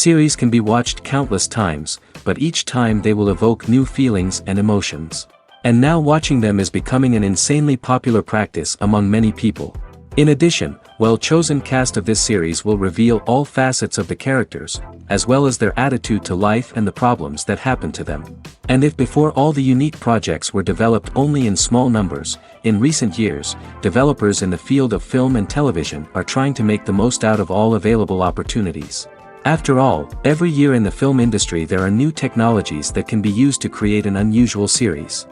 Series can be watched countless times, but each time they will evoke new feelings and emotions. And now watching them is becoming an insanely popular practice among many people. In addition, well-chosen cast of this series will reveal all facets of the characters, as well as their attitude to life and the problems that happen to them. And if before all the unique projects were developed only in small numbers, in recent years, developers in the field of film and television are trying to make the most out of all available opportunities. After all, every year in the film industry there are new technologies that can be used to create an unusual series.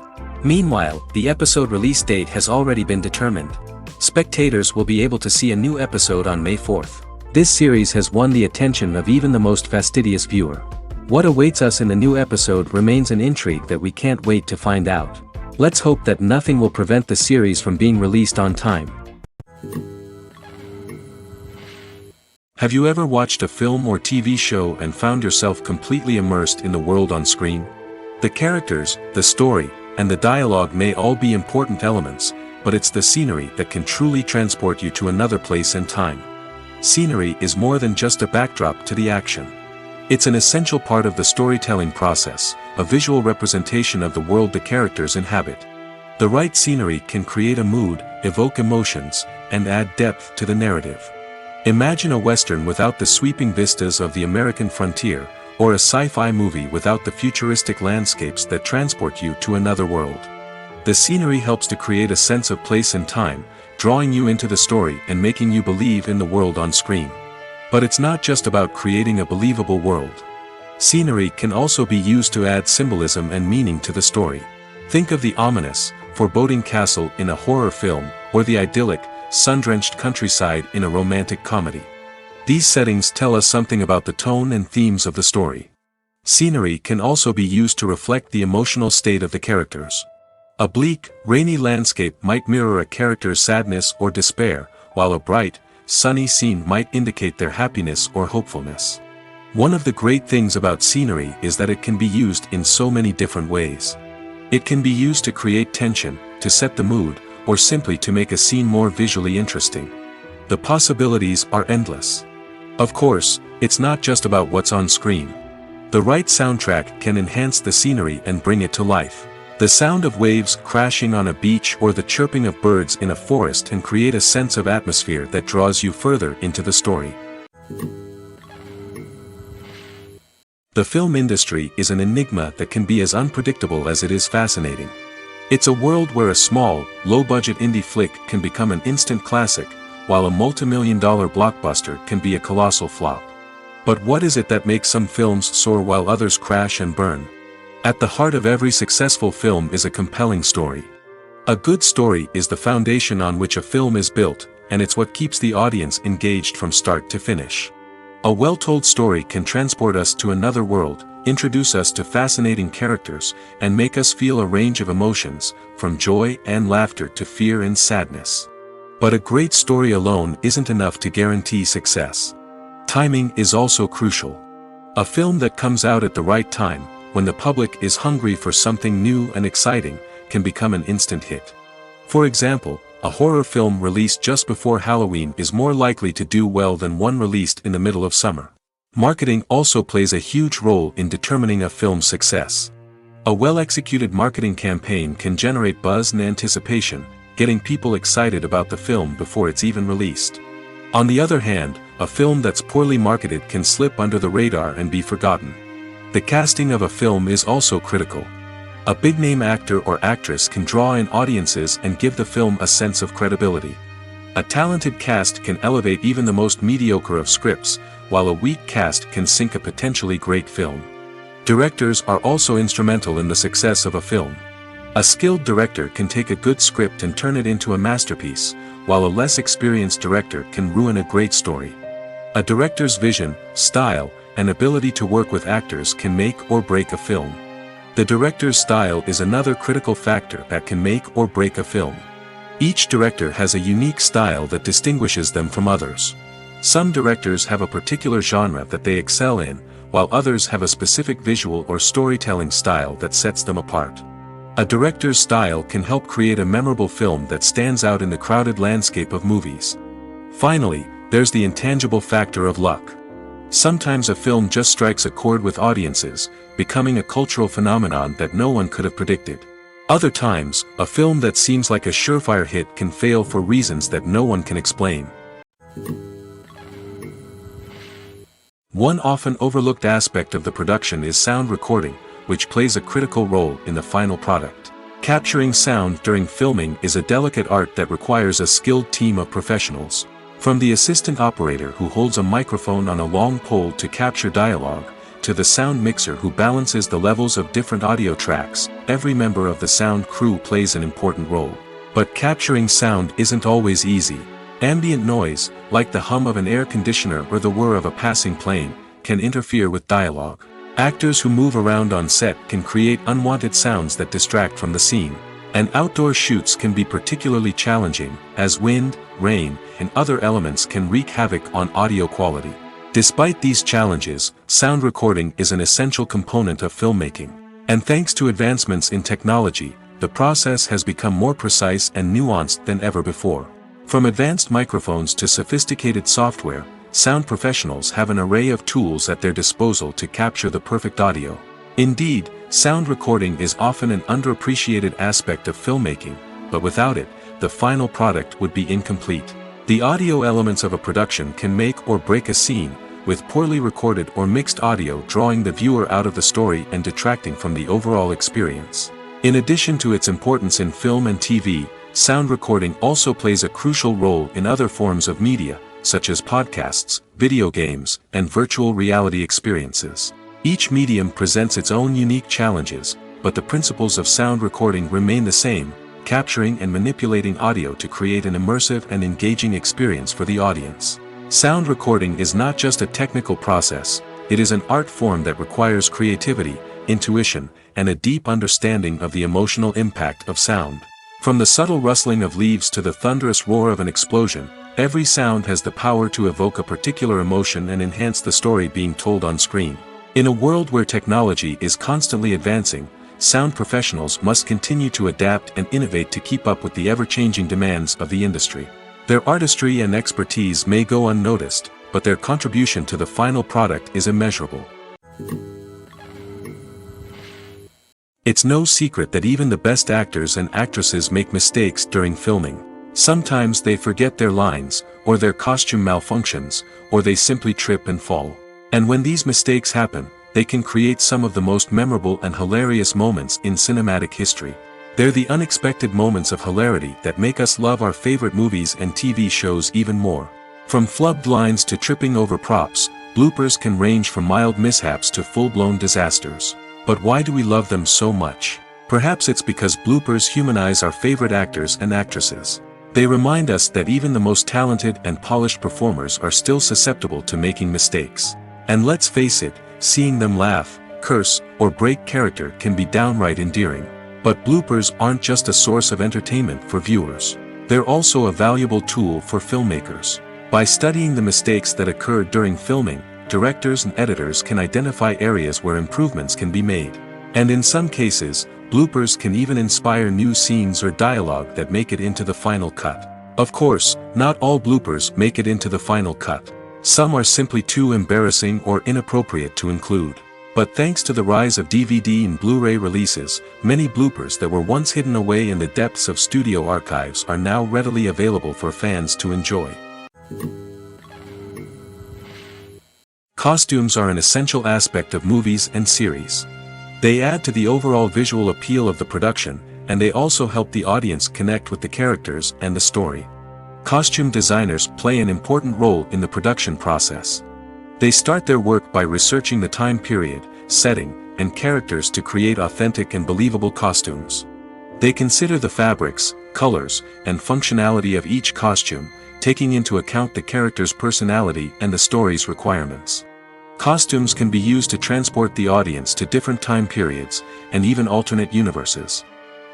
Meanwhile, the episode release date has already been determined. Spectators will be able to see a new episode on May 4th. This series has won the attention of even the most fastidious viewer. What awaits us in the new episode remains an intrigue that we can't wait to find out. Let's hope that nothing will prevent the series from being released on time. Have you ever watched a film or TV show and found yourself completely immersed in the world on screen? The characters, the story, and the dialogue may all be important elements, but it's the scenery that can truly transport you to another place and time. Scenery is more than just a backdrop to the action. It's an essential part of the storytelling process, a visual representation of the world the characters inhabit. The right scenery can create a mood, evoke emotions, and add depth to the narrative. Imagine a Western without the sweeping vistas of the American frontier, or a sci-fi movie without the futuristic landscapes that transport you to another world. The scenery helps to create a sense of place and time, drawing you into the story and making you believe in the world on screen. But it's not just about creating a believable world. Scenery can also be used to add symbolism and meaning to the story. Think of the ominous, foreboding castle in a horror film, or the idyllic, sun-drenched countryside in a romantic comedy. These settings tell us something about the tone and themes of the story. Scenery can also be used to reflect the emotional state of the characters. A bleak, rainy landscape might mirror a character's sadness or despair, while a bright, sunny scene might indicate their happiness or hopefulness. One of the great things about scenery is that it can be used in so many different ways. It can be used to create tension, to set the mood, or simply to make a scene more visually interesting. The possibilities are endless. Of course, it's not just about what's on screen. The right soundtrack can enhance the scenery and bring it to life. The sound of waves crashing on a beach or the chirping of birds in a forest can create a sense of atmosphere that draws you further into the story. The film industry is an enigma that can be as unpredictable as it is fascinating. It's a world where a small, low-budget indie flick can become an instant classic, while a multi-million-dollar blockbuster can be a colossal flop. But what is it that makes some films soar while others crash and burn? At the heart of every successful film is a compelling story. A good story is the foundation on which a film is built, and it's what keeps the audience engaged from start to finish. A well-told story can transport us to another world, introduce us to fascinating characters, and make us feel a range of emotions, from joy and laughter to fear and sadness. But a great story alone isn't enough to guarantee success. Timing is also crucial. A film that comes out at the right time, when the public is hungry for something new and exciting, can become an instant hit. For example, a horror film released just before Halloween is more likely to do well than one released in the middle of summer. Marketing also plays a huge role in determining a film's success. A well-executed marketing campaign can generate buzz and anticipation, getting people excited about the film before it's even released. On the other hand, a film that's poorly marketed can slip under the radar and be forgotten. The casting of a film is also critical. A big-name actor or actress can draw in audiences and give the film a sense of credibility. A talented cast can elevate even the most mediocre of scripts, while a weak cast can sink a potentially great film. Directors are also instrumental in the success of a film. A skilled director can take a good script and turn it into a masterpiece, while a less experienced director can ruin a great story. A director's vision, style, and ability to work with actors can make or break a film. The director's style is another critical factor that can make or break a film. Each director has a unique style that distinguishes them from others. Some directors have a particular genre that they excel in, while others have a specific visual or storytelling style that sets them apart. A director's style can help create a memorable film that stands out in the crowded landscape of movies. Finally, there's the intangible factor of luck. Sometimes a film just strikes a chord with audiences, becoming a cultural phenomenon that no one could have predicted. Other times, a film that seems like a surefire hit can fail for reasons that no one can explain. One often overlooked aspect of the production is sound recording, which plays a critical role in the final product. Capturing sound during filming is a delicate art that requires a skilled team of professionals. From the assistant operator who holds a microphone on a long pole to capture dialogue, to the sound mixer who balances the levels of different audio tracks, every member of the sound crew plays an important role. But capturing sound isn't always easy. Ambient noise, like the hum of an air conditioner or the whir of a passing plane, can interfere with dialogue. Actors who move around on set can create unwanted sounds that distract from the scene. And outdoor shoots can be particularly challenging, as wind, rain, and other elements can wreak havoc on audio quality. Despite these challenges, sound recording is an essential component of filmmaking. And thanks to advancements in technology, the process has become more precise and nuanced than ever before. From advanced microphones to sophisticated software, sound professionals have an array of tools at their disposal to capture the perfect audio. Indeed, sound recording is often an underappreciated aspect of filmmaking, but without it, the final product would be incomplete. The audio elements of a production can make or break a scene, with poorly recorded or mixed audio drawing the viewer out of the story and detracting from the overall experience. In addition to its importance in film and TV, sound recording also plays a crucial role in other forms of media, such as podcasts, video games, and virtual reality experiences. Each medium presents its own unique challenges, but the principles of sound recording remain the same, capturing and manipulating audio to create an immersive and engaging experience for the audience. Sound recording is not just a technical process, it is an art form that requires creativity, intuition, and a deep understanding of the emotional impact of sound. From the subtle rustling of leaves to the thunderous roar of an explosion, every sound has the power to evoke a particular emotion and enhance the story being told on screen. In a world where technology is constantly advancing, sound professionals must continue to adapt and innovate to keep up with the ever-changing demands of the industry. Their artistry and expertise may go unnoticed, but their contribution to the final product is immeasurable. It's no secret that even the best actors and actresses make mistakes during filming. Sometimes they forget their lines, or their costume malfunctions, or they simply trip and fall. And when these mistakes happen, they can create some of the most memorable and hilarious moments in cinematic history. They're the unexpected moments of hilarity that make us love our favorite movies and TV shows even more. From flubbed lines to tripping over props, bloopers can range from mild mishaps to full-blown disasters. But why do we love them so much? Perhaps it's because bloopers humanize our favorite actors and actresses. They remind us that even the most talented and polished performers are still susceptible to making mistakes. And let's face it, seeing them laugh, curse, or break character can be downright endearing. But bloopers aren't just a source of entertainment for viewers. They're also a valuable tool for filmmakers. By studying the mistakes that occurred during filming, directors and editors can identify areas where improvements can be made. And in some cases, bloopers can even inspire new scenes or dialogue that make it into the final cut. Of course, not all bloopers make it into the final cut. Some are simply too embarrassing or inappropriate to include. But thanks to the rise of DVD and Blu-ray releases, many bloopers that were once hidden away in the depths of studio archives are now readily available for fans to enjoy. Costumes are an essential aspect of movies and series. They add to the overall visual appeal of the production, and they also help the audience connect with the characters and the story. Costume designers play an important role in the production process. They start their work by researching the time period, setting, and characters to create authentic and believable costumes. They consider the fabrics, colors, and functionality of each costume, taking into account the character's personality and the story's requirements. Costumes can be used to transport the audience to different time periods, and even alternate universes.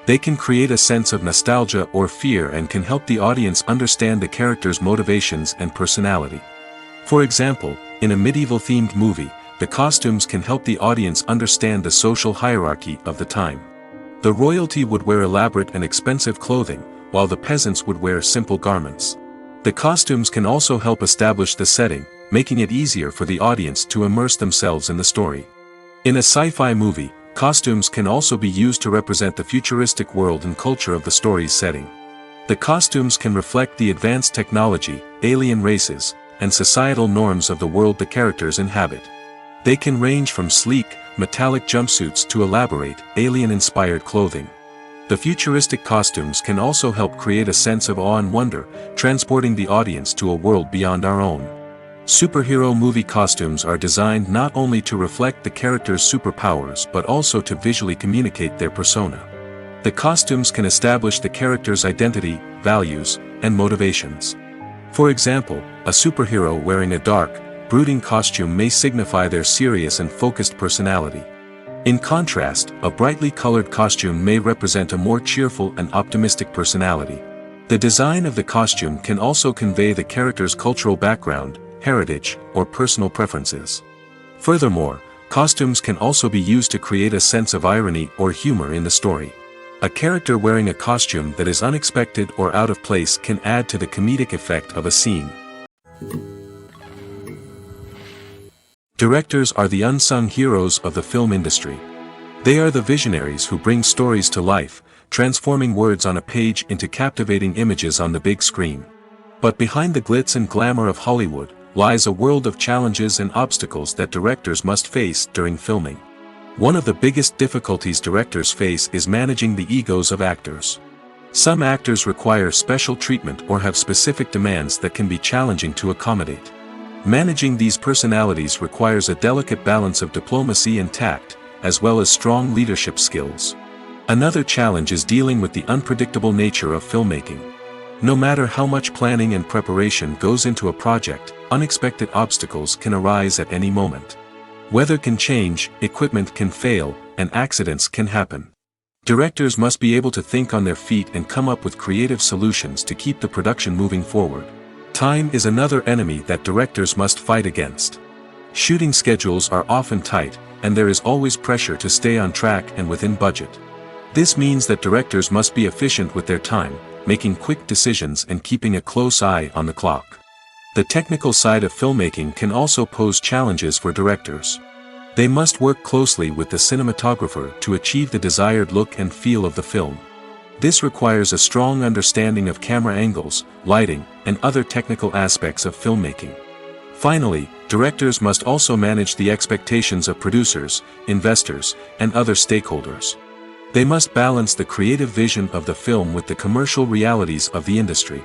They can create a sense of nostalgia or fear and can help the audience understand the character's motivations and personality. For example, in a medieval-themed movie, the costumes can help the audience understand the social hierarchy of the time. The royalty would wear elaborate and expensive clothing, while the peasants would wear simple garments. The costumes can also help establish the setting, making it easier for the audience to immerse themselves in the story. In a sci-fi movie, costumes can also be used to represent the futuristic world and culture of the story's setting. The costumes can reflect the advanced technology, alien races, and societal norms of the world the characters inhabit. They can range from sleek, metallic jumpsuits to elaborate, alien-inspired clothing. The futuristic costumes can also help create a sense of awe and wonder, transporting the audience to a world beyond our own. Superhero movie costumes are designed not only to reflect the character's superpowers but also to visually communicate their persona. The costumes can establish the character's identity, values, and motivations. For example, a superhero wearing a dark, brooding costume may signify their serious and focused personality. In contrast, a brightly colored costume may represent a more cheerful and optimistic personality. The design of the costume can also convey the character's cultural background, heritage, or personal preferences. Furthermore, costumes can also be used to create a sense of irony or humor in the story. A character wearing a costume that is unexpected or out of place can add to the comedic effect of a scene. Directors are the unsung heroes of the film industry. They are the visionaries who bring stories to life, transforming words on a page into captivating images on the big screen. But behind the glitz and glamour of Hollywood lies a world of challenges and obstacles that directors must face during filming. One of the biggest difficulties directors face is managing the egos of actors. Some actors require special treatment or have specific demands that can be challenging to accommodate. Managing these personalities requires a delicate balance of diplomacy and tact, as well as strong leadership skills. Another challenge is dealing with the unpredictable nature of filmmaking. No matter how much planning and preparation goes into a project, unexpected obstacles can arise at any moment. Weather can change, equipment can fail, and accidents can happen. Directors must be able to think on their feet and come up with creative solutions to keep the production moving forward. Time is another enemy that directors must fight against. Shooting schedules are often tight, and there is always pressure to stay on track and within budget. This means that directors must be efficient with their time, making quick decisions and keeping a close eye on the clock. The technical side of filmmaking can also pose challenges for directors. They must work closely with the cinematographer to achieve the desired look and feel of the film. This requires a strong understanding of camera angles, lighting, and other technical aspects of filmmaking. Finally, directors must also manage the expectations of producers, investors, and other stakeholders. They must balance the creative vision of the film with the commercial realities of the industry.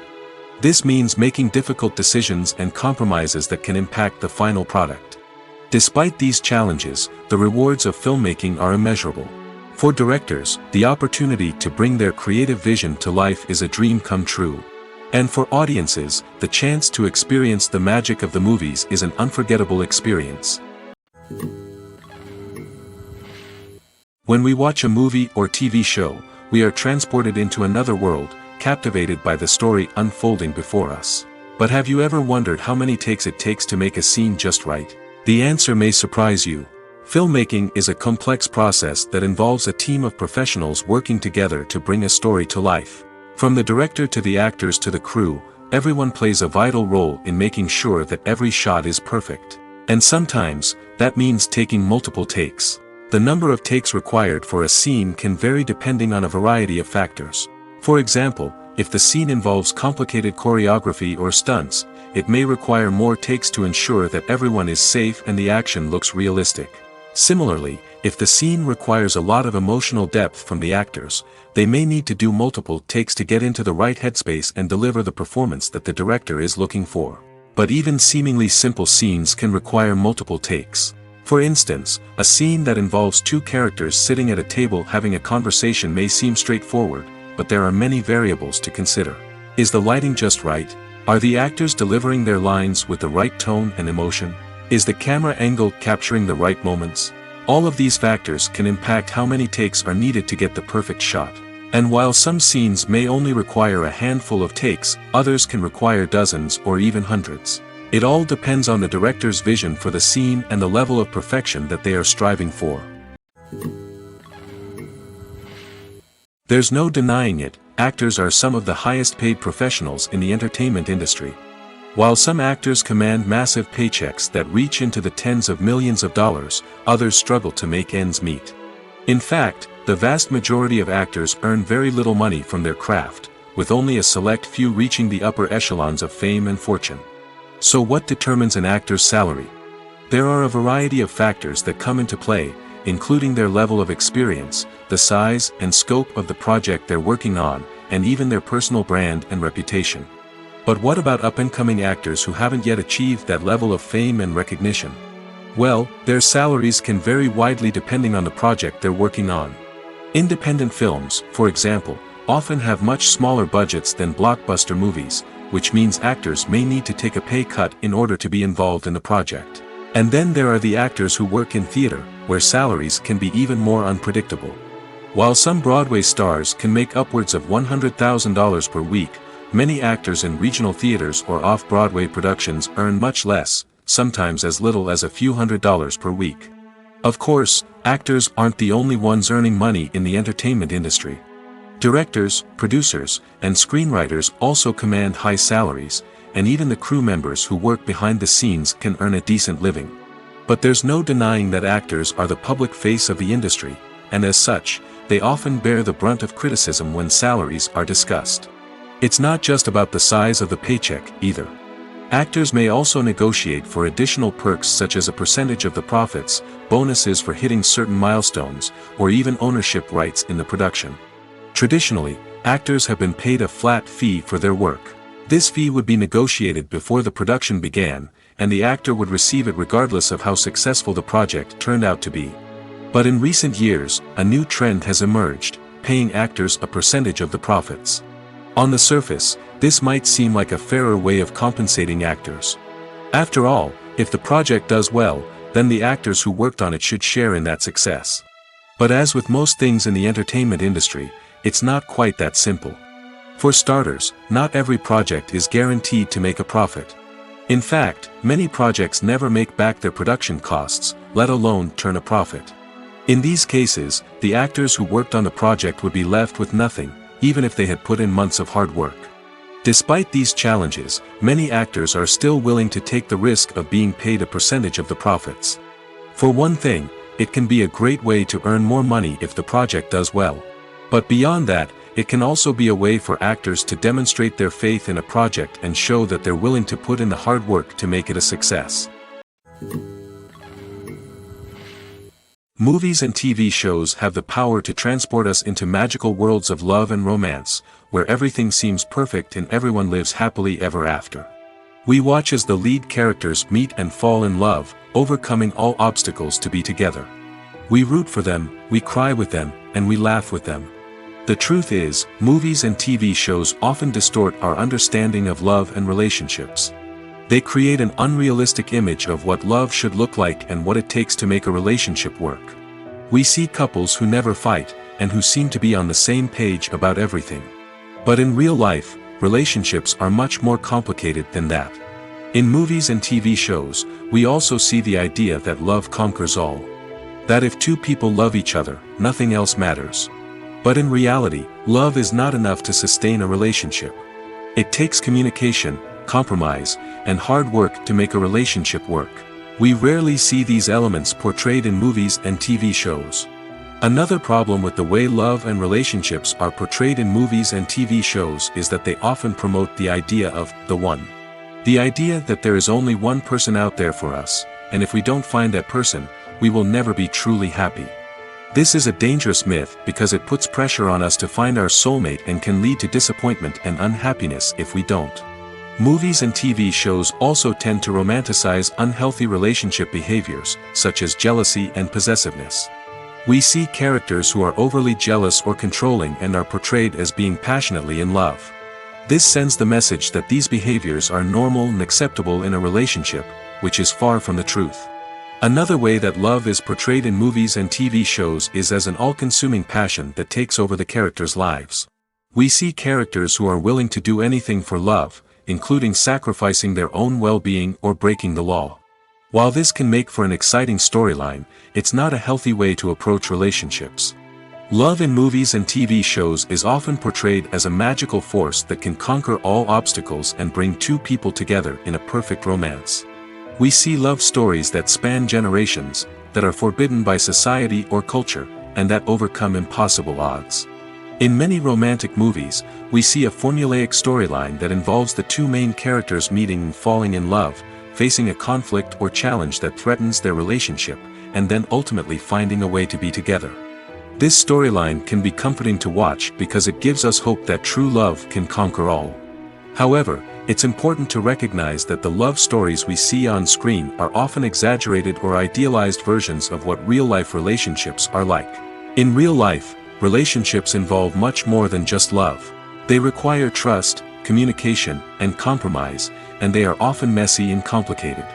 This means making difficult decisions and compromises that can impact the final product. Despite these challenges, the rewards of filmmaking are immeasurable. For directors, the opportunity to bring their creative vision to life is a dream come true. And for audiences, the chance to experience the magic of the movies is an unforgettable experience. When we watch a movie or TV show, we are transported into another world, captivated by the story unfolding before us. But have you ever wondered how many takes it takes to make a scene just right? The answer may surprise you. Filmmaking is a complex process that involves a team of professionals working together to bring a story to life. From the director to the actors to the crew, everyone plays a vital role in making sure that every shot is perfect. And sometimes, that means taking multiple takes. The number of takes required for a scene can vary depending on a variety of factors. For example, if the scene involves complicated choreography or stunts, it may require more takes to ensure that everyone is safe and the action looks realistic. Similarly, if the scene requires a lot of emotional depth from the actors, they may need to do multiple takes to get into the right headspace and deliver the performance that the director is looking for. But even seemingly simple scenes can require multiple takes. For instance, a scene that involves two characters sitting at a table having a conversation may seem straightforward, but there are many variables to consider. Is the lighting just right? Are the actors delivering their lines with the right tone and emotion? Is the camera angle capturing the right moments? All of these factors can impact how many takes are needed to get the perfect shot. And while some scenes may only require a handful of takes, others can require dozens or even hundreds. It all depends on the director's vision for the scene and the level of perfection that they are striving for. There's no denying it, actors are some of the highest paid professionals in the entertainment industry. While some actors command massive paychecks that reach into the tens of millions of dollars, others struggle to make ends meet. In fact, the vast majority of actors earn very little money from their craft, with only a select few reaching the upper echelons of fame and fortune. So what determines an actor's salary? There are a variety of factors that come into play, including their level of experience, the size and scope of the project they're working on, and even their personal brand and reputation. But what about up-and-coming actors who haven't yet achieved that level of fame and recognition? Well, their salaries can vary widely depending on the project they're working on. Independent films, for example, often have much smaller budgets than blockbuster movies, which means actors may need to take a pay cut in order to be involved in the project. And then there are the actors who work in theater, where salaries can be even more unpredictable. While some Broadway stars can make upwards of $100,000 per week, many actors in regional theaters or off-Broadway productions earn much less, sometimes as little as a few $100s per week. Of course, actors aren't the only ones earning money in the entertainment industry. Directors, producers, and screenwriters also command high salaries, and even the crew members who work behind the scenes can earn a decent living. But there's no denying that actors are the public face of the industry, and as such, they often bear the brunt of criticism when salaries are discussed. It's not just about the size of the paycheck, either. Actors may also negotiate for additional perks such as a percentage of the profits, bonuses for hitting certain milestones, or even ownership rights in the production. Traditionally, actors have been paid a flat fee for their work. This fee would be negotiated before the production began, and the actor would receive it regardless of how successful the project turned out to be. But in recent years, a new trend has emerged, paying actors a percentage of the profits. On the surface, this might seem like a fairer way of compensating actors. After all, if the project does well, then the actors who worked on it should share in that success. But as with most things in the entertainment industry, it's not quite that simple. For starters, not every project is guaranteed to make a profit. In fact, many projects never make back their production costs, let alone turn a profit. In these cases, the actors who worked on the project would be left with nothing, even if they had put in months of hard work. Despite these challenges, many actors are still willing to take the risk of being paid a percentage of the profits. For one thing, it can be a great way to earn more money if the project does well. But beyond that, it can also be a way for actors to demonstrate their faith in a project and show that they're willing to put in the hard work to make it a success. Movies and TV shows have the power to transport us into magical worlds of love and romance, where everything seems perfect and everyone lives happily ever after. We watch as the lead characters meet and fall in love, overcoming all obstacles to be together. We root for them, we cry with them, and we laugh with them. The truth is, movies and TV shows often distort our understanding of love and relationships. They create an unrealistic image of what love should look like and what it takes to make a relationship work. We see couples who never fight, and who seem to be on the same page about everything. But in real life, relationships are much more complicated than that. In movies and TV shows, we also see the idea that love conquers all. That if two people love each other, nothing else matters. But in reality, love is not enough to sustain a relationship. It takes communication, compromise, and hard work to make a relationship work. We rarely see these elements portrayed in movies and TV shows. Another problem with the way love and relationships are portrayed in movies and TV shows is that they often promote the idea of the one. The idea that there is only one person out there for us, and if we don't find that person, we will never be truly happy. This is a dangerous myth because it puts pressure on us to find our soulmate and can lead to disappointment and unhappiness if we don't. Movies and TV shows also tend to romanticize unhealthy relationship behaviors, such as jealousy and possessiveness. We see characters who are overly jealous or controlling and are portrayed as being passionately in love. This sends the message that these behaviors are normal and acceptable in a relationship, which is far from the truth. Another way that love is portrayed in movies and TV shows is as an all-consuming passion that takes over the characters' lives. We see characters who are willing to do anything for love, including sacrificing their own well-being or breaking the law. While this can make for an exciting storyline, it's not a healthy way to approach relationships. Love in movies and TV shows is often portrayed as a magical force that can conquer all obstacles and bring two people together in a perfect romance. We see love stories that span generations, that are forbidden by society or culture, and that overcome impossible odds. In many romantic movies, we see a formulaic storyline that involves the two main characters meeting and falling in love, facing a conflict or challenge that threatens their relationship, and then ultimately finding a way to be together. This storyline can be comforting to watch because it gives us hope that true love can conquer all. However, it's important to recognize that the love stories we see on screen are often exaggerated or idealized versions of what real-life relationships are like. In real life, relationships involve much more than just love. They require trust, communication, and compromise, and they are often messy and complicated.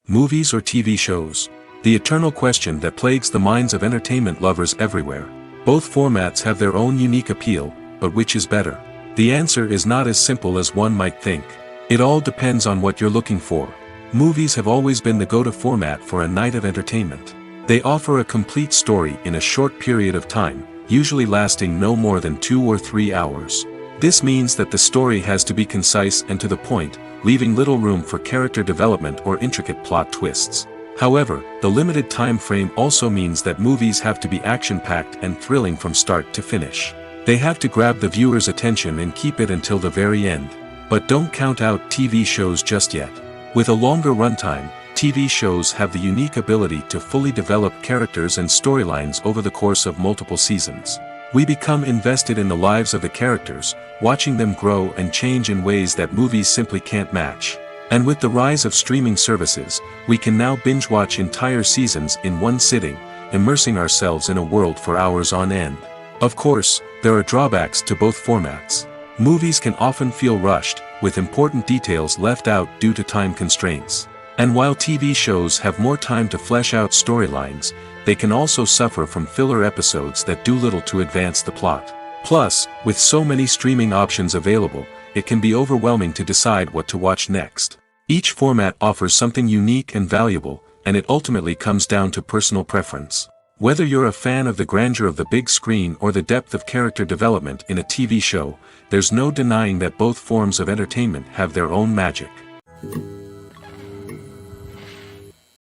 Movies or TV shows? The eternal question that plagues the minds of entertainment lovers everywhere. Both formats have their own unique appeal, but which is better? The answer is not as simple as one might think. It all depends on what you're looking for. Movies have always been the go-to format for a night of entertainment. They offer a complete story in a short period of time, usually lasting no more than 2 or 3 hours. This means that the story has to be concise and to the point, leaving little room for character development or intricate plot twists. However, the limited time frame also means that movies have to be action-packed and thrilling from start to finish. They have to grab the viewer's attention and keep it until the very end. But don't count out TV shows just yet. With a longer runtime, TV shows have the unique ability to fully develop characters and storylines over the course of multiple seasons. We become invested in the lives of the characters, watching them grow and change in ways that movies simply can't match. And with the rise of streaming services, we can now binge-watch entire seasons in one sitting, immersing ourselves in a world for hours on end. Of course, there are drawbacks to both formats. Movies can often feel rushed, with important details left out due to time constraints. And while TV shows have more time to flesh out storylines, they can also suffer from filler episodes that do little to advance the plot. Plus, with so many streaming options available, it can be overwhelming to decide what to watch next. Each format offers something unique and valuable, and it ultimately comes down to personal preference. Whether you're a fan of the grandeur of the big screen or the depth of character development in a TV show, there's no denying that both forms of entertainment have their own magic.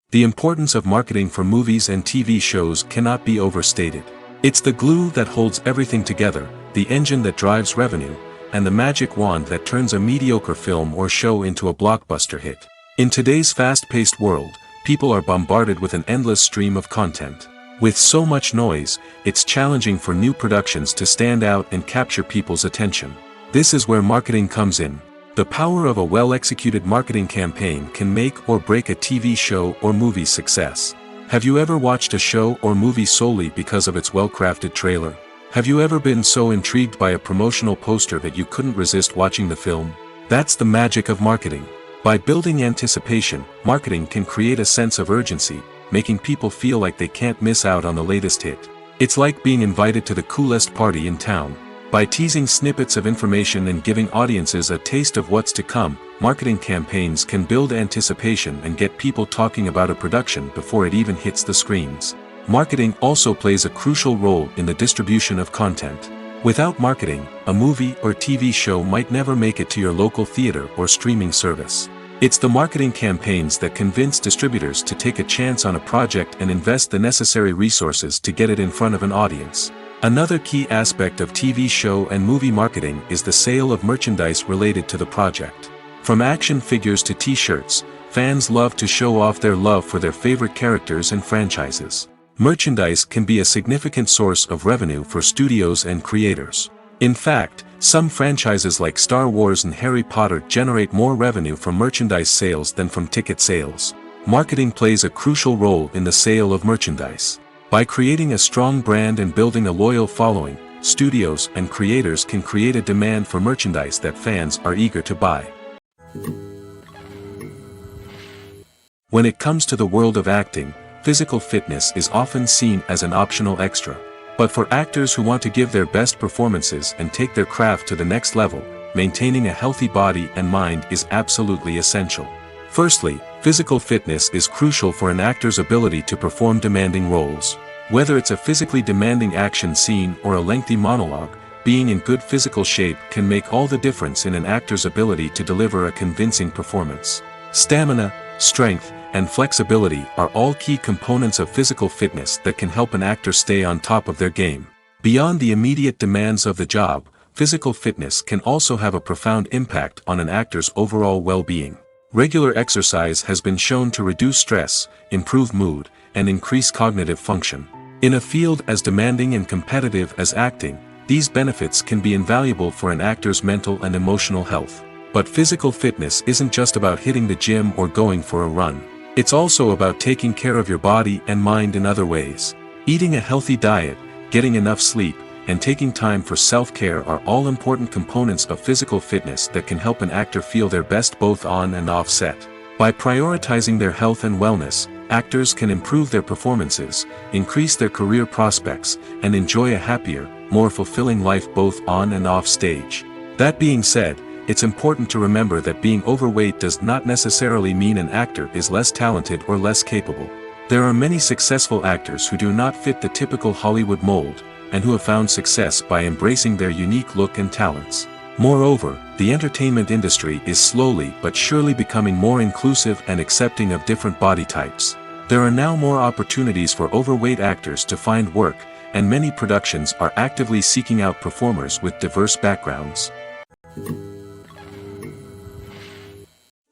The importance of marketing for movies and TV shows cannot be overstated. It's the glue that holds everything together, the engine that drives revenue, and the magic wand that turns a mediocre film or show into a blockbuster hit. In today's fast-paced world, people are bombarded with an endless stream of content. With so much noise, it's challenging for new productions to stand out and capture people's attention. This is where marketing comes in. The power of a well-executed marketing campaign can make or break a TV show or movie's success. Have you ever watched a show or movie solely because of its well-crafted trailer? Have you ever been so intrigued by a promotional poster that you couldn't resist watching the film? That's the magic of marketing. By building anticipation, marketing can create a sense of urgency, making people feel like they can't miss out on the latest hit. It's like being invited to the coolest party in town. By teasing snippets of information and giving audiences a taste of what's to come, marketing campaigns can build anticipation and get people talking about a production before it even hits the screens. Marketing also plays a crucial role in the distribution of content. Without marketing, a movie or TV show might never make it to your local theater or streaming service. It's the marketing campaigns that convince distributors to take a chance on a project and invest the necessary resources to get it in front of an audience. Another key aspect of TV show and movie marketing is the sale of merchandise related to the project. From action figures to t-shirts, fans love to show off their love for their favorite characters and franchises. Merchandise can be a significant source of revenue for studios and creators. In fact, some franchises like Star Wars and Harry Potter generate more revenue from merchandise sales than from ticket sales. Marketing plays a crucial role in the sale of merchandise. By creating a strong brand and building a loyal following, studios and creators can create a demand for merchandise that fans are eager to buy. When it comes to the world of acting, physical fitness is often seen as an optional extra. But for actors who want to give their best performances and take their craft to the next level, maintaining a healthy body and mind is absolutely essential. Firstly, Physical fitness is crucial for an actor's ability to perform demanding roles. Whether it's a physically demanding action scene or a lengthy monologue, being in good physical shape can make all the difference in an actor's ability to deliver a convincing performance. Stamina, strength, and flexibility are all key components of physical fitness that can help an actor stay on top of their game. Beyond the immediate demands of the job, physical fitness can also have a profound impact on an actor's overall well-being. Regular exercise has been shown to reduce stress, improve mood, and increase cognitive function. In a field as demanding and competitive as acting, these benefits can be invaluable for an actor's mental and emotional health. But physical fitness isn't just about hitting the gym or going for a run. It's also about taking care of your body and mind in other ways. Eating a healthy diet, getting enough sleep, and taking time for self-care are all important components of physical fitness that can help an actor feel their best both on and off set. By prioritizing their health and wellness, actors can improve their performances, increase their career prospects, and enjoy a happier, more fulfilling life both on and off stage. That being said, it's important to remember that being overweight does not necessarily mean an actor is less talented or less capable. There are many successful actors who do not fit the typical Hollywood mold, and who have found success by embracing their unique look and talents. Moreover, the entertainment industry is slowly but surely becoming more inclusive and accepting of different body types. There are now more opportunities for overweight actors to find work, and many productions are actively seeking out performers with diverse backgrounds.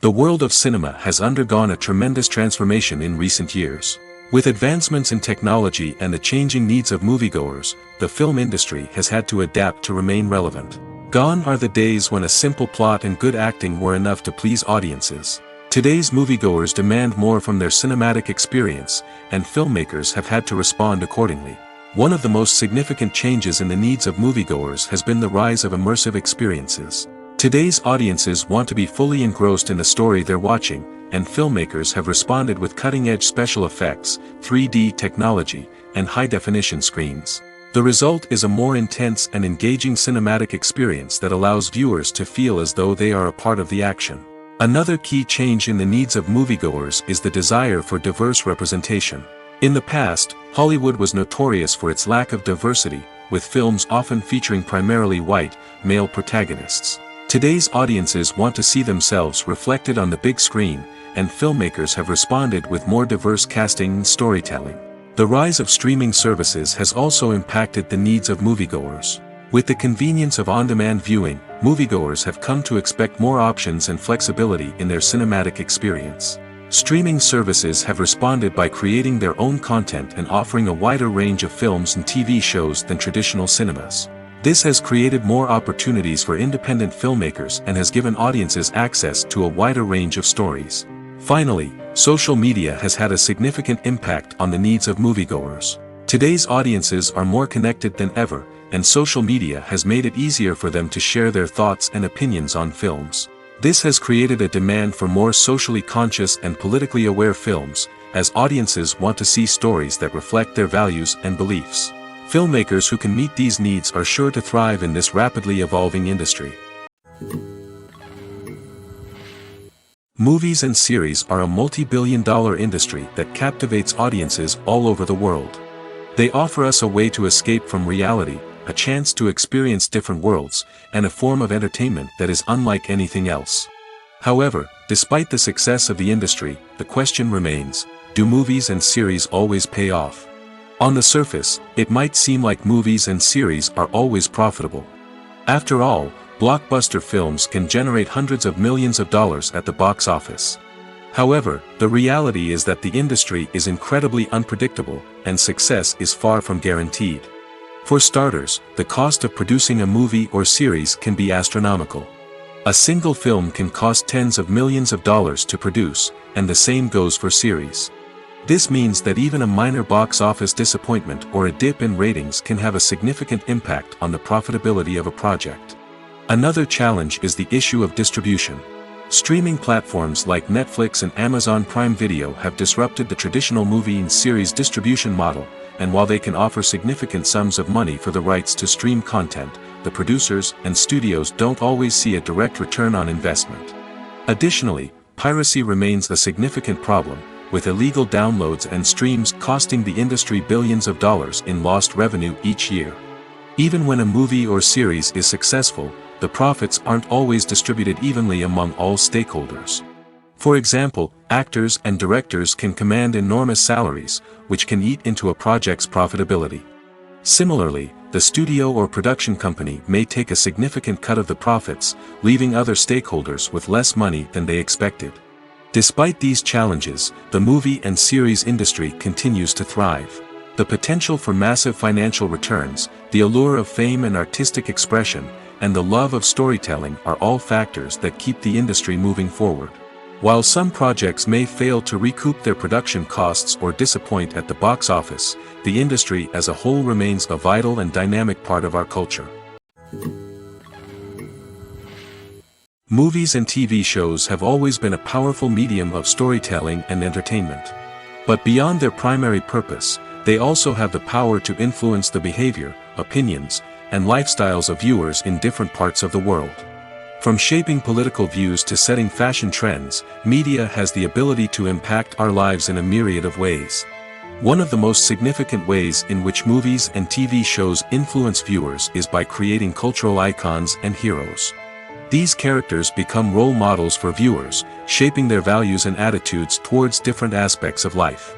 The world of cinema has undergone a tremendous transformation in recent years. With advancements in technology and the changing needs of moviegoers, the film industry has had to adapt to remain relevant. Gone are the days when a simple plot and good acting were enough to please audiences. Today's moviegoers demand more from their cinematic experience, and filmmakers have had to respond accordingly. One of the most significant changes in the needs of moviegoers has been the rise of immersive experiences. Today's audiences want to be fully engrossed in the story they're watching, and filmmakers have responded with cutting-edge special effects, 3D technology, and high-definition screens. The result is a more intense and engaging cinematic experience that allows viewers to feel as though they are a part of the action. Another key change in the needs of moviegoers is the desire for diverse representation. In the past, Hollywood was notorious for its lack of diversity, with films often featuring primarily white, male protagonists. Today's audiences want to see themselves reflected on the big screen, and filmmakers have responded with more diverse casting and storytelling. The rise of streaming services has also impacted the needs of moviegoers. With the convenience of on-demand viewing, moviegoers have come to expect more options and flexibility in their cinematic experience. Streaming services have responded by creating their own content and offering a wider range of films and TV shows than traditional cinemas. This has created more opportunities for independent filmmakers and has given audiences access to a wider range of stories. Finally, social media has had a significant impact on the needs of moviegoers. Today's audiences are more connected than ever, and social media has made it easier for them to share their thoughts and opinions on films. This has created a demand for more socially conscious and politically aware films, as audiences want to see stories that reflect their values and beliefs. Filmmakers who can meet these needs are sure to thrive in this rapidly evolving industry. Movies and series are a multi-billion-dollar industry that captivates audiences all over the world. They offer us a way to escape from reality, a chance to experience different worlds, and a form of entertainment that is unlike anything else. However, despite the success of the industry, the question remains, do movies and series always pay off? On the surface, it might seem like movies and series are always profitable. After all, blockbuster films can generate hundreds of millions of dollars at the box office. However, the reality is that the industry is incredibly unpredictable, and success is far from guaranteed. For starters, the cost of producing a movie or series can be astronomical. A single film can cost tens of millions of dollars to produce, and the same goes for series. This means that even a minor box office disappointment or a dip in ratings can have a significant impact on the profitability of a project. Another challenge is the issue of distribution. Streaming platforms like Netflix and Amazon Prime Video have disrupted the traditional movie and series distribution model, and while they can offer significant sums of money for the rights to stream content, the producers and studios don't always see a direct return on investment. Additionally, piracy remains a significant problem, with illegal downloads and streams costing the industry billions of dollars in lost revenue each year. Even when a movie or series is successful, the profits aren't always distributed evenly among all stakeholders. For example, actors and directors can command enormous salaries, which can eat into a project's profitability. Similarly, the studio or production company may take a significant cut of the profits, leaving other stakeholders with less money than they expected. Despite these challenges, the movie and series industry continues to thrive. The potential for massive financial returns, the allure of fame and artistic expression, and the love of storytelling are all factors that keep the industry moving forward. While some projects may fail to recoup their production costs or disappoint at the box office, the industry as a whole remains a vital and dynamic part of our culture. Movies and TV shows have always been a powerful medium of storytelling and entertainment. But beyond their primary purpose, they also have the power to influence the behavior, opinions, and lifestyles of viewers in different parts of the world. From shaping political views to setting fashion trends, media has the ability to impact our lives in a myriad of ways. One of the most significant ways in which movies and TV shows influence viewers is by creating cultural icons and heroes. These characters become role models for viewers, shaping their values and attitudes towards different aspects of life.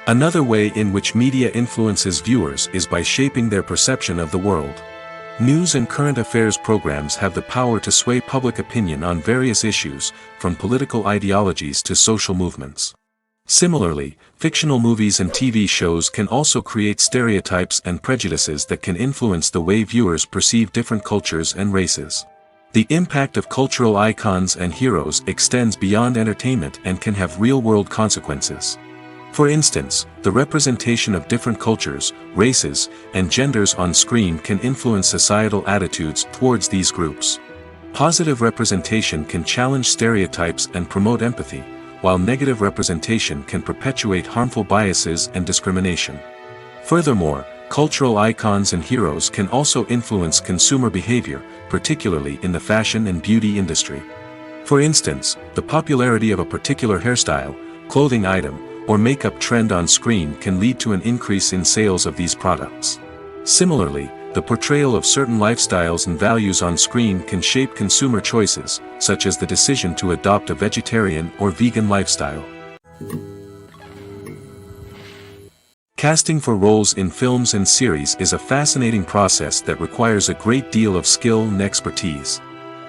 Another way in which media influences viewers is by shaping their perception of the world. News and current affairs programs have the power to sway public opinion on various issues, from political ideologies to social movements. Similarly, fictional movies and TV shows can also create stereotypes and prejudices that can influence the way viewers perceive different cultures and races. The impact of cultural icons and heroes extends beyond entertainment and can have real-world consequences. For instance, the representation of different cultures, races, and genders on screen can influence societal attitudes towards these groups. Positive representation can challenge stereotypes and promote empathy, while negative representation can perpetuate harmful biases and discrimination. Furthermore, cultural icons and heroes can also influence consumer behavior, particularly in the fashion and beauty industry. For instance, the popularity of a particular hairstyle, clothing item, or makeup trend on screen can lead to an increase in sales of these products. Similarly, the portrayal of certain lifestyles and values on screen can shape consumer choices, such as the decision to adopt a vegetarian or vegan lifestyle. Casting for roles in films and series is a fascinating process that requires a great deal of skill and expertise.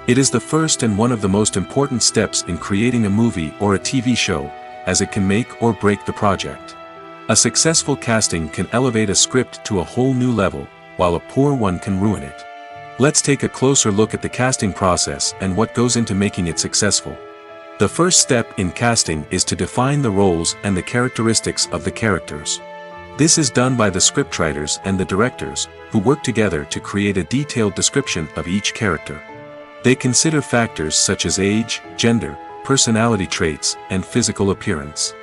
It is the first and one of the most important steps in creating a movie or a TV show, as it can make or break the project. A successful casting can elevate a script to a whole new level, while a poor one can ruin it. Let's take a closer look at the casting process and what goes into making it successful. The first step in casting is to define the roles and the characteristics of the characters. This is done by the scriptwriters and the directors, who work together to create a detailed description of each character. They consider factors such as age, gender, personality traits, and physical appearance.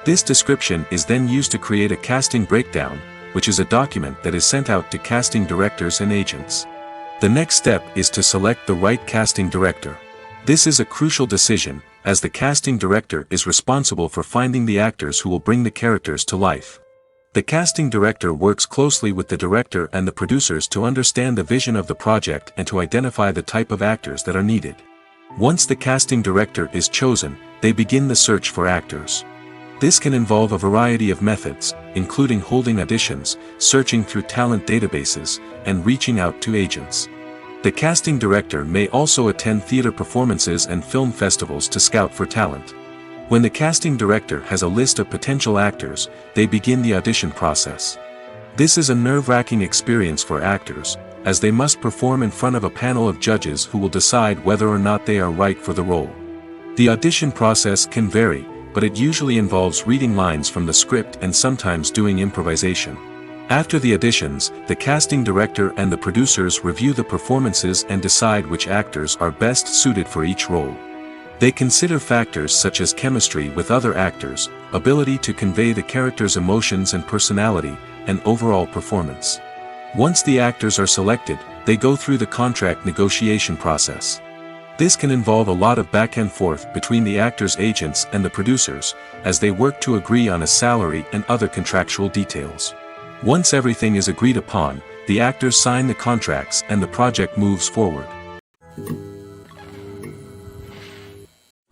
This description is then used to create a casting breakdown, which is a document that is sent out to casting directors and agents. The next step is to select the right casting director. This is a crucial decision, as the casting director is responsible for finding the actors who will bring the characters to life. The casting director works closely with the director and the producers to understand the vision of the project and to identify the type of actors that are needed. Once the casting director is chosen, they begin the search for actors. This can involve a variety of methods, including holding auditions, searching through talent databases, and reaching out to agents. The casting director may also attend theater performances and film festivals to scout for talent. When the casting director has a list of potential actors, they begin the audition process. This is a nerve-wracking experience for actors, as they must perform in front of a panel of judges who will decide whether or not they are right for the role. The audition process can vary, but it usually involves reading lines from the script and sometimes doing improvisation. After the auditions, the casting director and the producers review the performances and decide which actors are best suited for each role. They consider factors such as chemistry with other actors, ability to convey the character's emotions and personality, and overall performance. Once the actors are selected, they go through the contract negotiation process. This can involve a lot of back and forth between the actors' agents and the producers, as they work to agree on a salary and other contractual details. Once everything is agreed upon, the actors sign the contracts and the project moves forward.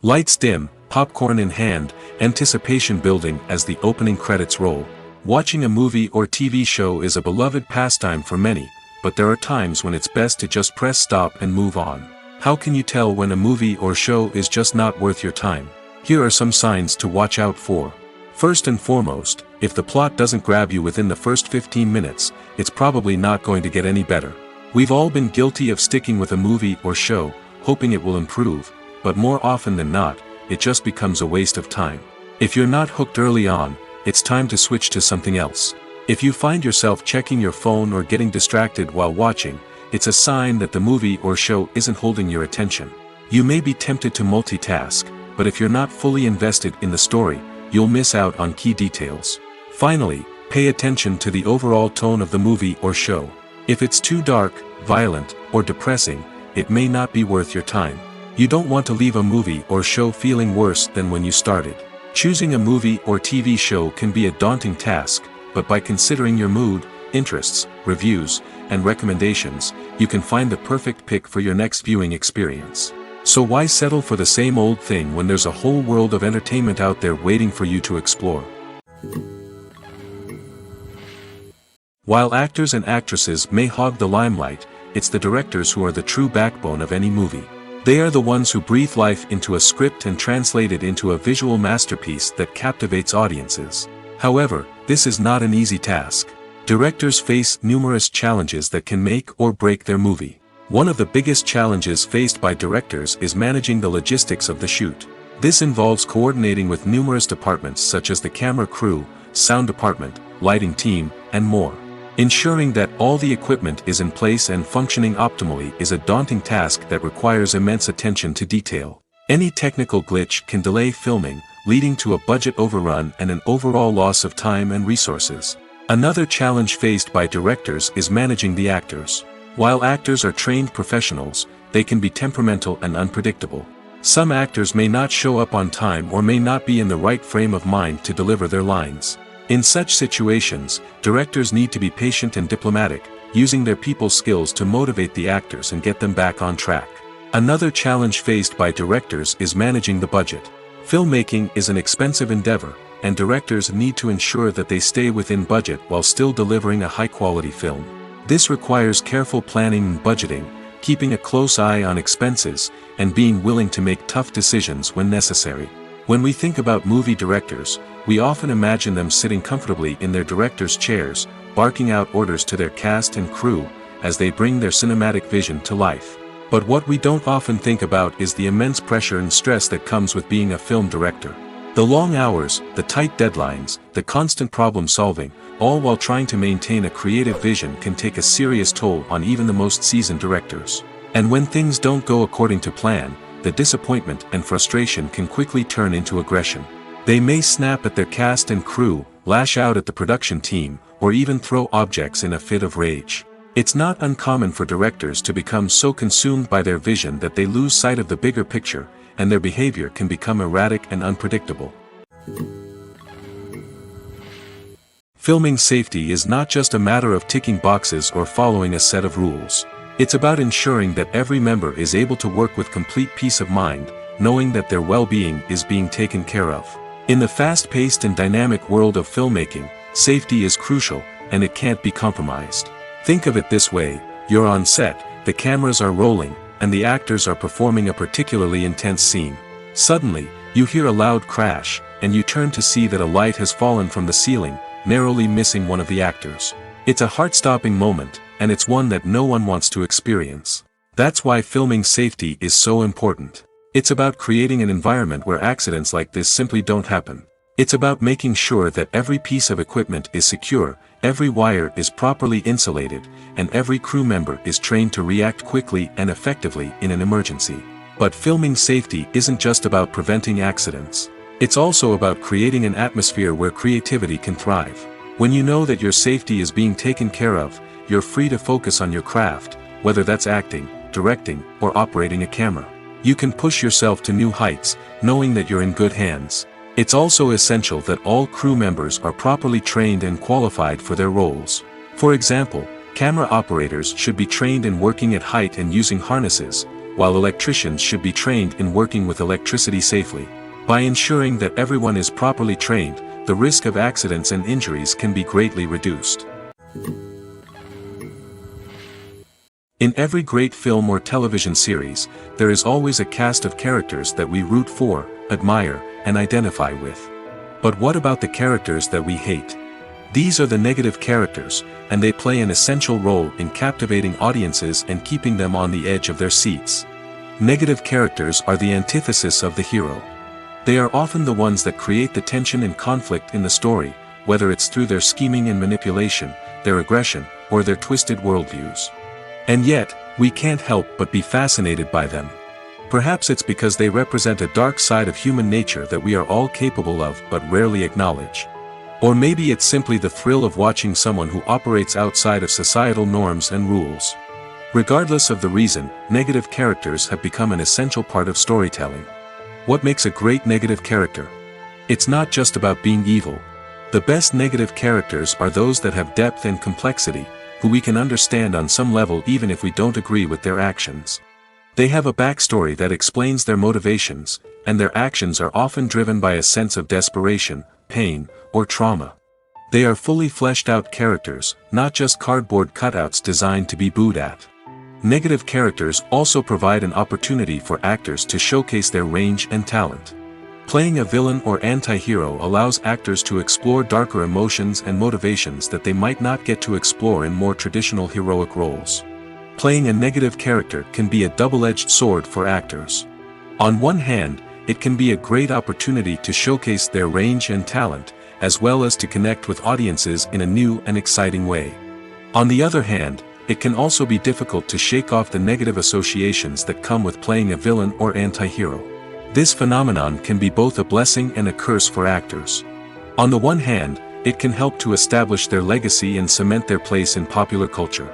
Lights dim, popcorn in hand, anticipation building as the opening credits roll. Watching a movie or TV show is a beloved pastime for many, but there are times when it's best to just press stop and move on. How can you tell when a movie or show is just not worth your time? Here are some signs to watch out for. First and foremost, if the plot doesn't grab you within the first 15 minutes, it's probably not going to get any better. We've all been guilty of sticking with a movie or show, hoping it will improve, but more often than not, it just becomes a waste of time. If you're not hooked early on, it's time to switch to something else. If you find yourself checking your phone or getting distracted while watching, it's a sign that the movie or show isn't holding your attention. You may be tempted to multitask, but if you're not fully invested in the story, you'll miss out on key details. Finally, pay attention to the overall tone of the movie or show. If it's too dark, violent, or depressing, it may not be worth your time. You don't want to leave a movie or show feeling worse than when you started. Choosing a movie or TV show can be a daunting task, but by considering your mood, interests, reviews, and recommendations, you can find the perfect pick for your next viewing experience. So why settle for the same old thing when there's a whole world of entertainment out there waiting for you to explore? While actors and actresses may hog the limelight, it's the directors who are the true backbone of any movie. They are the ones who breathe life into a script and translate it into a visual masterpiece that captivates audiences. However, this is not an easy task. Directors face numerous challenges that can make or break their movie. One of the biggest challenges faced by directors is managing the logistics of the shoot. This involves coordinating with numerous departments such as the camera crew, sound department, lighting team, and more. Ensuring that all the equipment is in place and functioning optimally is a daunting task that requires immense attention to detail. Any technical glitch can delay filming, leading to a budget overrun and an overall loss of time and resources. Another challenge faced by directors is managing the actors. While actors are trained professionals, they can be temperamental and unpredictable. Some actors may not show up on time or may not be in the right frame of mind to deliver their lines. In such situations, directors need to be patient and diplomatic, using their people skills to motivate the actors and get them back on track. Another challenge faced by directors is managing the budget. Filmmaking is an expensive endeavor, and directors need to ensure that they stay within budget while still delivering a high-quality film. This requires careful planning and budgeting, keeping a close eye on expenses, and being willing to make tough decisions when necessary. When we think about movie directors, we often imagine them sitting comfortably in their director's chairs, barking out orders to their cast and crew, as they bring their cinematic vision to life. But what we don't often think about is the immense pressure and stress that comes with being a film director. The long hours, the tight deadlines, the constant problem solving, all while trying to maintain a creative vision can take a serious toll on even the most seasoned directors. And when things don't go according to plan, the disappointment and frustration can quickly turn into aggression. They may snap at their cast and crew, lash out at the production team, or even throw objects in a fit of rage. It's not uncommon for directors to become so consumed by their vision that they lose sight of the bigger picture, and their behavior can become erratic and unpredictable. Filming safety is not just a matter of ticking boxes or following a set of rules. It's about ensuring that every member is able to work with complete peace of mind, knowing that their well-being is being taken care of. In the fast-paced and dynamic world of filmmaking, safety is crucial, and it can't be compromised. Think of it this way: you're on set, the cameras are rolling, and the actors are performing a particularly intense scene. Suddenly, you hear a loud crash, and you turn to see that a light has fallen from the ceiling, narrowly missing one of the actors. It's a heart-stopping moment, and it's one that no one wants to experience. That's why filming safety is so important. It's about creating an environment where accidents like this simply don't happen. It's about making sure that every piece of equipment is secure, every wire is properly insulated, and every crew member is trained to react quickly and effectively in an emergency. But filming safety isn't just about preventing accidents. It's also about creating an atmosphere where creativity can thrive. When you know that your safety is being taken care of, you're free to focus on your craft, whether that's acting, directing, or operating a camera. You can push yourself to new heights, knowing that you're in good hands. It's also essential that all crew members are properly trained and qualified for their roles. For example, camera operators should be trained in working at height and using harnesses, while electricians should be trained in working with electricity safely. By ensuring that everyone is properly trained, the risk of accidents and injuries can be greatly reduced. In every great film or television series, there is always a cast of characters that we root for, admire, and identify with. But what about the characters that we hate? These are the negative characters, and they play an essential role in captivating audiences and keeping them on the edge of their seats. Negative characters are the antithesis of the hero. They are often the ones that create the tension and conflict in the story, whether it's through their scheming and manipulation, their aggression, or their twisted worldviews. And yet, we can't help but be fascinated by them. Perhaps it's because they represent a dark side of human nature that we are all capable of but rarely acknowledge. Or maybe it's simply the thrill of watching someone who operates outside of societal norms and rules. Regardless of the reason, negative characters have become an essential part of storytelling. What makes a great negative character? It's not just about being evil. The best negative characters are those that have depth and complexity, who we can understand on some level even if we don't agree with their actions. They have a backstory that explains their motivations, and their actions are often driven by a sense of desperation, pain, or trauma. They are fully fleshed out characters, not just cardboard cutouts designed to be booed at. Negative characters also provide an opportunity for actors to showcase their range and talent. Playing a villain or anti-hero allows actors to explore darker emotions and motivations that they might not get to explore in more traditional heroic roles. Playing a negative character can be a double-edged sword for actors. On one hand, it can be a great opportunity to showcase their range and talent, as well as to connect with audiences in a new and exciting way. On the other hand, it can also be difficult to shake off the negative associations that come with playing a villain or anti-hero. This phenomenon can be both a blessing and a curse for actors. On the one hand, it can help to establish their legacy and cement their place in popular culture.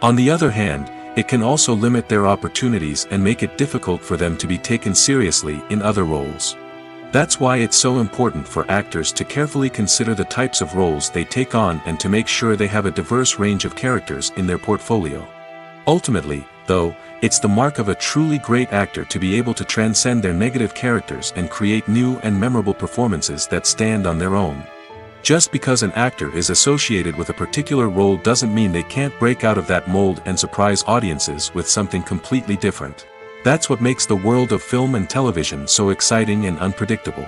On the other hand, it can also limit their opportunities and make it difficult for them to be taken seriously in other roles. That's why it's so important for actors to carefully consider the types of roles they take on and to make sure they have a diverse range of characters in their portfolio. Ultimately, though, it's the mark of a truly great actor to be able to transcend their negative characters and create new and memorable performances that stand on their own. Just because an actor is associated with a particular role doesn't mean they can't break out of that mold and surprise audiences with something completely different. That's what makes the world of film and television so exciting and unpredictable.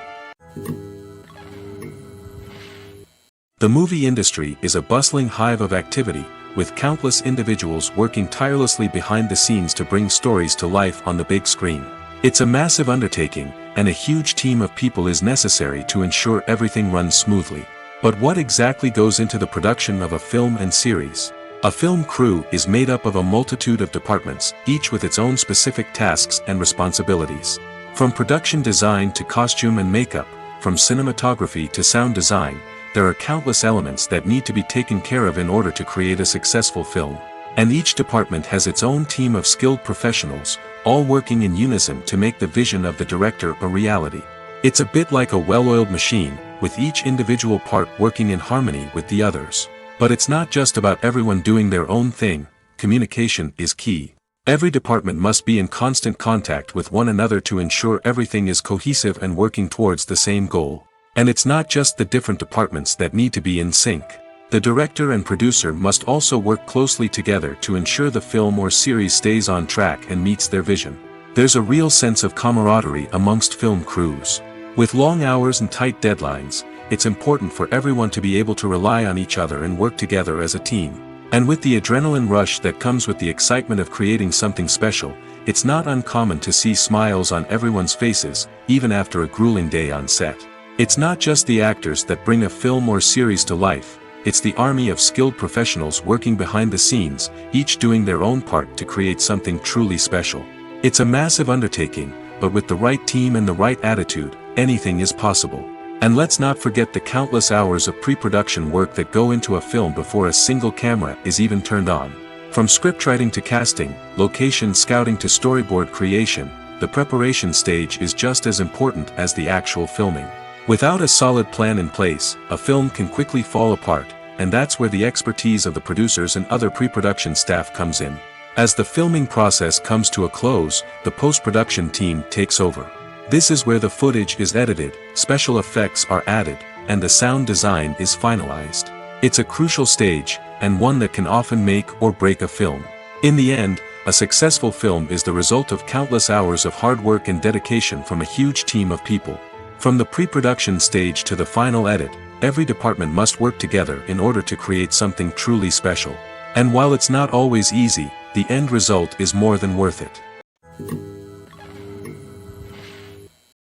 The movie industry is a bustling hive of activity, with countless individuals working tirelessly behind the scenes to bring stories to life on the big screen. It's a massive undertaking, and a huge team of people is necessary to ensure everything runs smoothly. But what exactly goes into the production of a film and series? A film crew is made up of a multitude of departments, each with its own specific tasks and responsibilities. From production design to costume and makeup, from cinematography to sound design, there are countless elements that need to be taken care of in order to create a successful film. And each department has its own team of skilled professionals, all working in unison to make the vision of the director a reality. It's a bit like a well-oiled machine, with each individual part working in harmony with the others. But it's not just about everyone doing their own thing. Communication is key. Every department must be in constant contact with one another to ensure everything is cohesive and working towards the same goal. And it's not just the different departments that need to be in sync. The director and producer must also work closely together to ensure the film or series stays on track and meets their vision. There's a real sense of camaraderie amongst film crews. With long hours and tight deadlines, it's important for everyone to be able to rely on each other and work together as a team. And with the adrenaline rush that comes with the excitement of creating something special, it's not uncommon to see smiles on everyone's faces, even after a grueling day on set. It's not just the actors that bring a film or series to life, it's the army of skilled professionals working behind the scenes, each doing their own part to create something truly special. It's a massive undertaking, but with the right team and the right attitude, anything is possible. And let's not forget the countless hours of pre-production work that go into a film before a single camera is even turned on. From scriptwriting to casting, location scouting to storyboard creation, the preparation stage is just as important as the actual filming. Without a solid plan in place, a film can quickly fall apart, and that's where the expertise of the producers and other pre-production staff comes in. As the filming process comes to a close, the post-production team takes over. This is where the footage is edited, special effects are added, and the sound design is finalized. It's a crucial stage, and one that can often make or break a film. In the end, a successful film is the result of countless hours of hard work and dedication from a huge team of people. From the pre-production stage to the final edit, every department must work together in order to create something truly special. And while it's not always easy, the end result is more than worth it.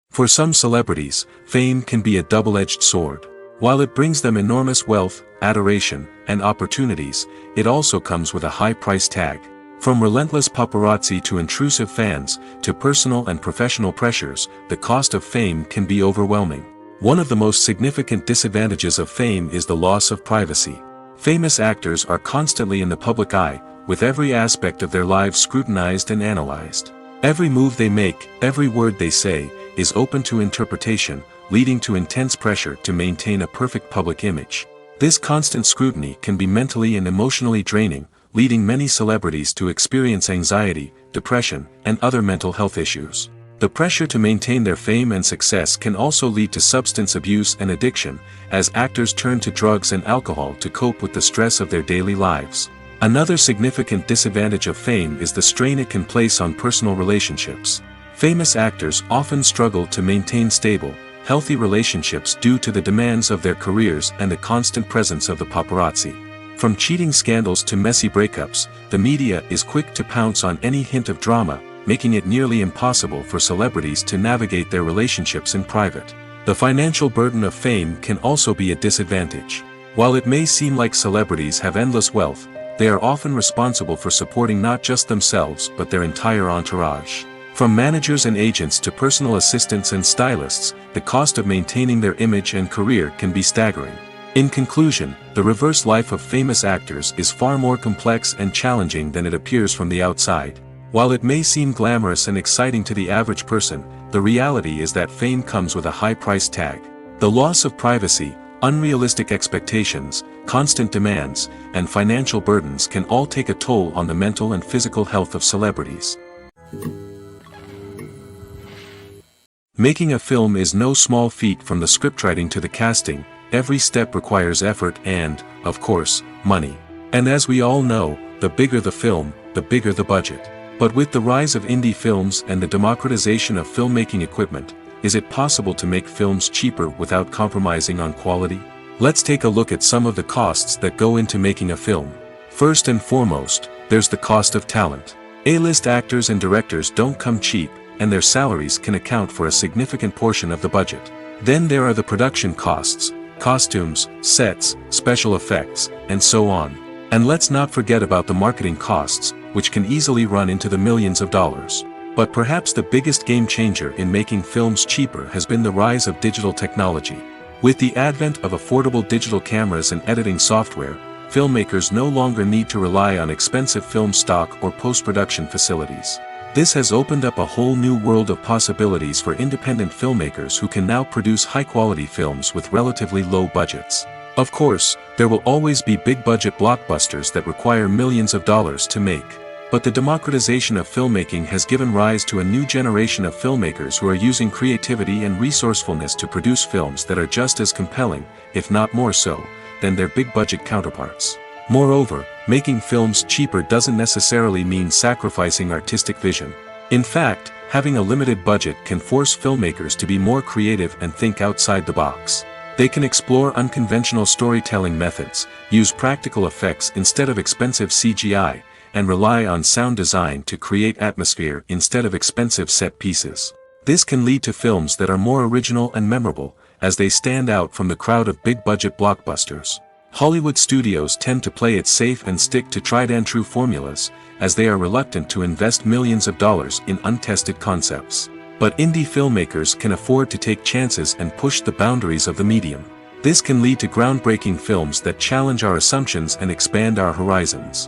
For some celebrities, fame can be a double-edged sword. While it brings them enormous wealth, adoration, and opportunities, it also comes with a high price tag. From relentless paparazzi to intrusive fans, to personal and professional pressures, the cost of fame can be overwhelming. One of the most significant disadvantages of fame is the loss of privacy. Famous actors are constantly in the public eye, with every aspect of their lives scrutinized and analyzed. Every move they make, every word they say, is open to interpretation, leading to intense pressure to maintain a perfect public image. This constant scrutiny can be mentally and emotionally draining, leading many celebrities to experience anxiety, depression, and other mental health issues. The pressure to maintain their fame and success can also lead to substance abuse and addiction, as actors turn to drugs and alcohol to cope with the stress of their daily lives. Another significant disadvantage of fame is the strain it can place on personal relationships. Famous actors often struggle to maintain stable, healthy relationships due to the demands of their careers and the constant presence of the paparazzi. From cheating scandals to messy breakups, the media is quick to pounce on any hint of drama, making it nearly impossible for celebrities to navigate their relationships in private. The financial burden of fame can also be a disadvantage. While it may seem like celebrities have endless wealth, they are often responsible for supporting not just themselves but their entire entourage. From managers and agents to personal assistants and stylists, the cost of maintaining their image and career can be staggering. In conclusion, the reverse life of famous actors is far more complex and challenging than it appears from the outside. While it may seem glamorous and exciting to the average person, the reality is that fame comes with a high price tag. The loss of privacy, unrealistic expectations, constant demands, and financial burdens can all take a toll on the mental and physical health of celebrities. Making a film is no small feat. From the scriptwriting to the casting, every step requires effort and, of course, money. And as we all know, the bigger the film, the bigger the budget. But with the rise of indie films and the democratization of filmmaking equipment, is it possible to make films cheaper without compromising on quality? Let's take a look at some of the costs that go into making a film. First and foremost, there's the cost of talent. A-list actors and directors don't come cheap, and their salaries can account for a significant portion of the budget. Then there are the production costs, costumes, sets, special effects, and so on. And let's not forget about the marketing costs, which can easily run into the millions of dollars. But perhaps the biggest game changer in making films cheaper has been the rise of digital technology. With the advent of affordable digital cameras and editing software, filmmakers no longer need to rely on expensive film stock or post-production facilities. This has opened up a whole new world of possibilities for independent filmmakers who can now produce high-quality films with relatively low budgets. Of course, there will always be big-budget blockbusters that require millions of dollars to make. But the democratization of filmmaking has given rise to a new generation of filmmakers who are using creativity and resourcefulness to produce films that are just as compelling, if not more so, than their big-budget counterparts. Moreover, making films cheaper doesn't necessarily mean sacrificing artistic vision. In fact, having a limited budget can force filmmakers to be more creative and think outside the box. They can explore unconventional storytelling methods, use practical effects instead of expensive CGI, and rely on sound design to create atmosphere instead of expensive set pieces. This can lead to films that are more original and memorable, as they stand out from the crowd of big-budget blockbusters. Hollywood studios tend to play it safe and stick to tried-and-true formulas, as they are reluctant to invest millions of dollars in untested concepts. But indie filmmakers can afford to take chances and push the boundaries of the medium. This can lead to groundbreaking films that challenge our assumptions and expand our horizons.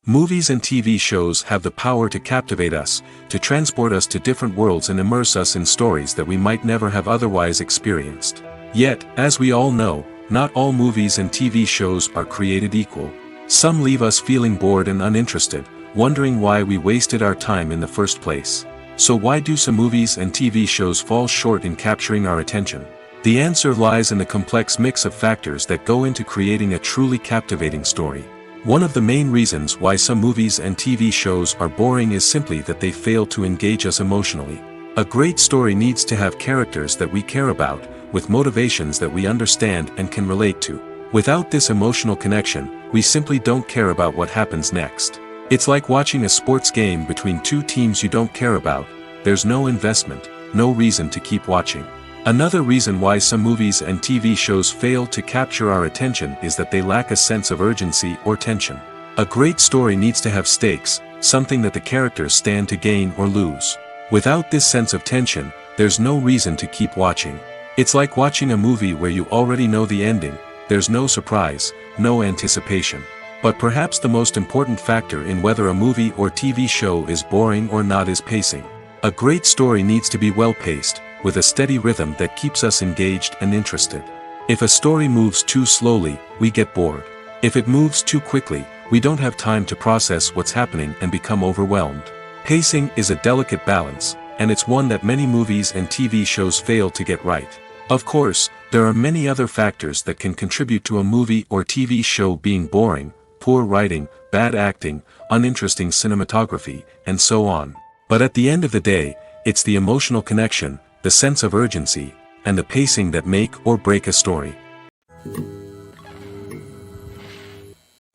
Movies and TV shows have the power to captivate us, to transport us to different worlds and immerse us in stories that we might never have otherwise experienced. Yet, as we all know, not all movies and TV shows are created equal. Some leave us feeling bored and uninterested, wondering why we wasted our time in the first place. So why do some movies and TV shows fall short in capturing our attention? The answer lies in the complex mix of factors that go into creating a truly captivating story. One of the main reasons why some movies and TV shows are boring is simply that they fail to engage us emotionally. A great story needs to have characters that we care about, with motivations that we understand and can relate to. Without this emotional connection, we simply don't care about what happens next. It's like watching a sports game between two teams you don't care about. There's no investment, no reason to keep watching. Another reason why some movies and TV shows fail to capture our attention is that they lack a sense of urgency or tension. A great story needs to have stakes, something that the characters stand to gain or lose. Without this sense of tension, there's no reason to keep watching. It's like watching a movie where you already know the ending. There's no surprise, no anticipation. But perhaps the most important factor in whether a movie or TV show is boring or not is pacing. A great story needs to be well-paced, with a steady rhythm that keeps us engaged and interested. If a story moves too slowly, we get bored. If it moves too quickly, we don't have time to process what's happening and become overwhelmed. Pacing is a delicate balance, and it's one that many movies and TV shows fail to get right. Of course, there are many other factors that can contribute to a movie or TV show being boring: poor writing, bad acting, uninteresting cinematography, and so on. But at the end of the day, it's the emotional connection, the sense of urgency, and the pacing that make or break a story.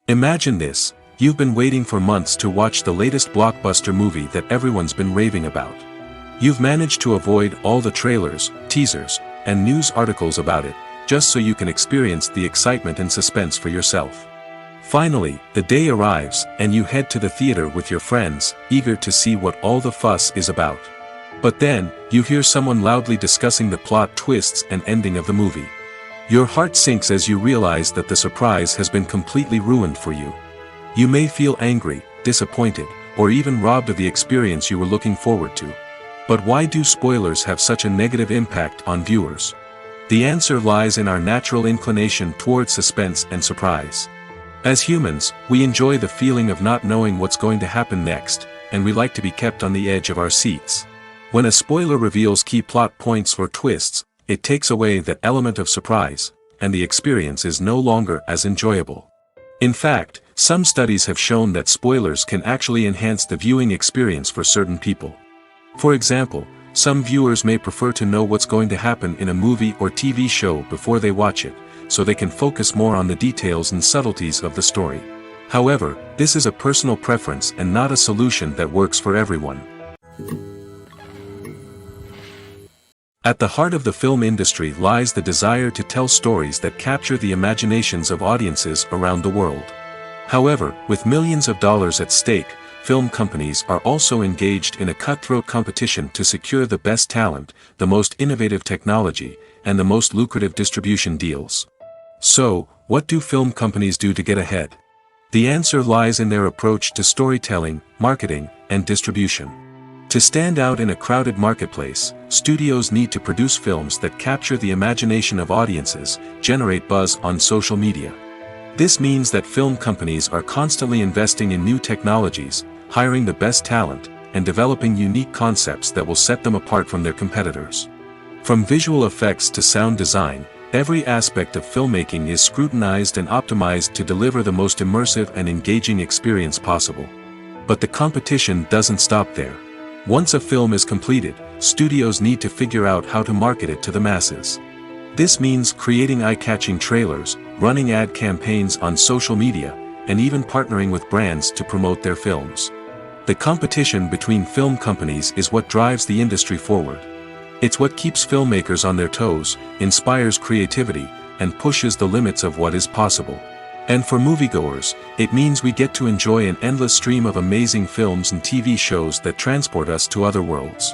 Imagine this: you've been waiting for months to watch the latest blockbuster movie that everyone's been raving about. You've managed to avoid all the trailers, teasers, and news articles about it, just so you can experience the excitement and suspense for yourself. Finally, the day arrives, and you head to the theater with your friends, eager to see what all the fuss is about. But then, you hear someone loudly discussing the plot twists and ending of the movie. Your heart sinks as you realize that the surprise has been completely ruined for you. You may feel angry, disappointed, or even robbed of the experience you were looking forward to. But why do spoilers have such a negative impact on viewers? The answer lies in our natural inclination toward suspense and surprise. As humans, we enjoy the feeling of not knowing what's going to happen next, and we like to be kept on the edge of our seats. When a spoiler reveals key plot points or twists, it takes away that element of surprise, and the experience is no longer as enjoyable. In fact, some studies have shown that spoilers can actually enhance the viewing experience for certain people. For example, some viewers may prefer to know what's going to happen in a movie or TV show before they watch it, so they can focus more on the details and subtleties of the story. However, this is a personal preference and not a solution that works for everyone. At the heart of the film industry lies the desire to tell stories that capture the imaginations of audiences around the world. However, with millions of dollars at stake, film companies are also engaged in a cutthroat competition to secure the best talent, the most innovative technology, and the most lucrative distribution deals. So, what do film companies do to get ahead? The answer lies in their approach to storytelling, marketing, and distribution. To stand out in a crowded marketplace, studios need to produce films that capture the imagination of audiences, generate buzz on social media. This means that film companies are constantly investing in new technologies, hiring the best talent, and developing unique concepts that will set them apart from their competitors. From visual effects to sound design, every aspect of filmmaking is scrutinized and optimized to deliver the most immersive and engaging experience possible. But the competition doesn't stop there. Once a film is completed, studios need to figure out how to market it to the masses. This means creating eye-catching trailers, running ad campaigns on social media, and even partnering with brands to promote their films. The competition between film companies is what drives the industry forward. It's what keeps filmmakers on their toes, inspires creativity, and pushes the limits of what is possible. And for moviegoers, it means we get to enjoy an endless stream of amazing films and TV shows that transport us to other worlds.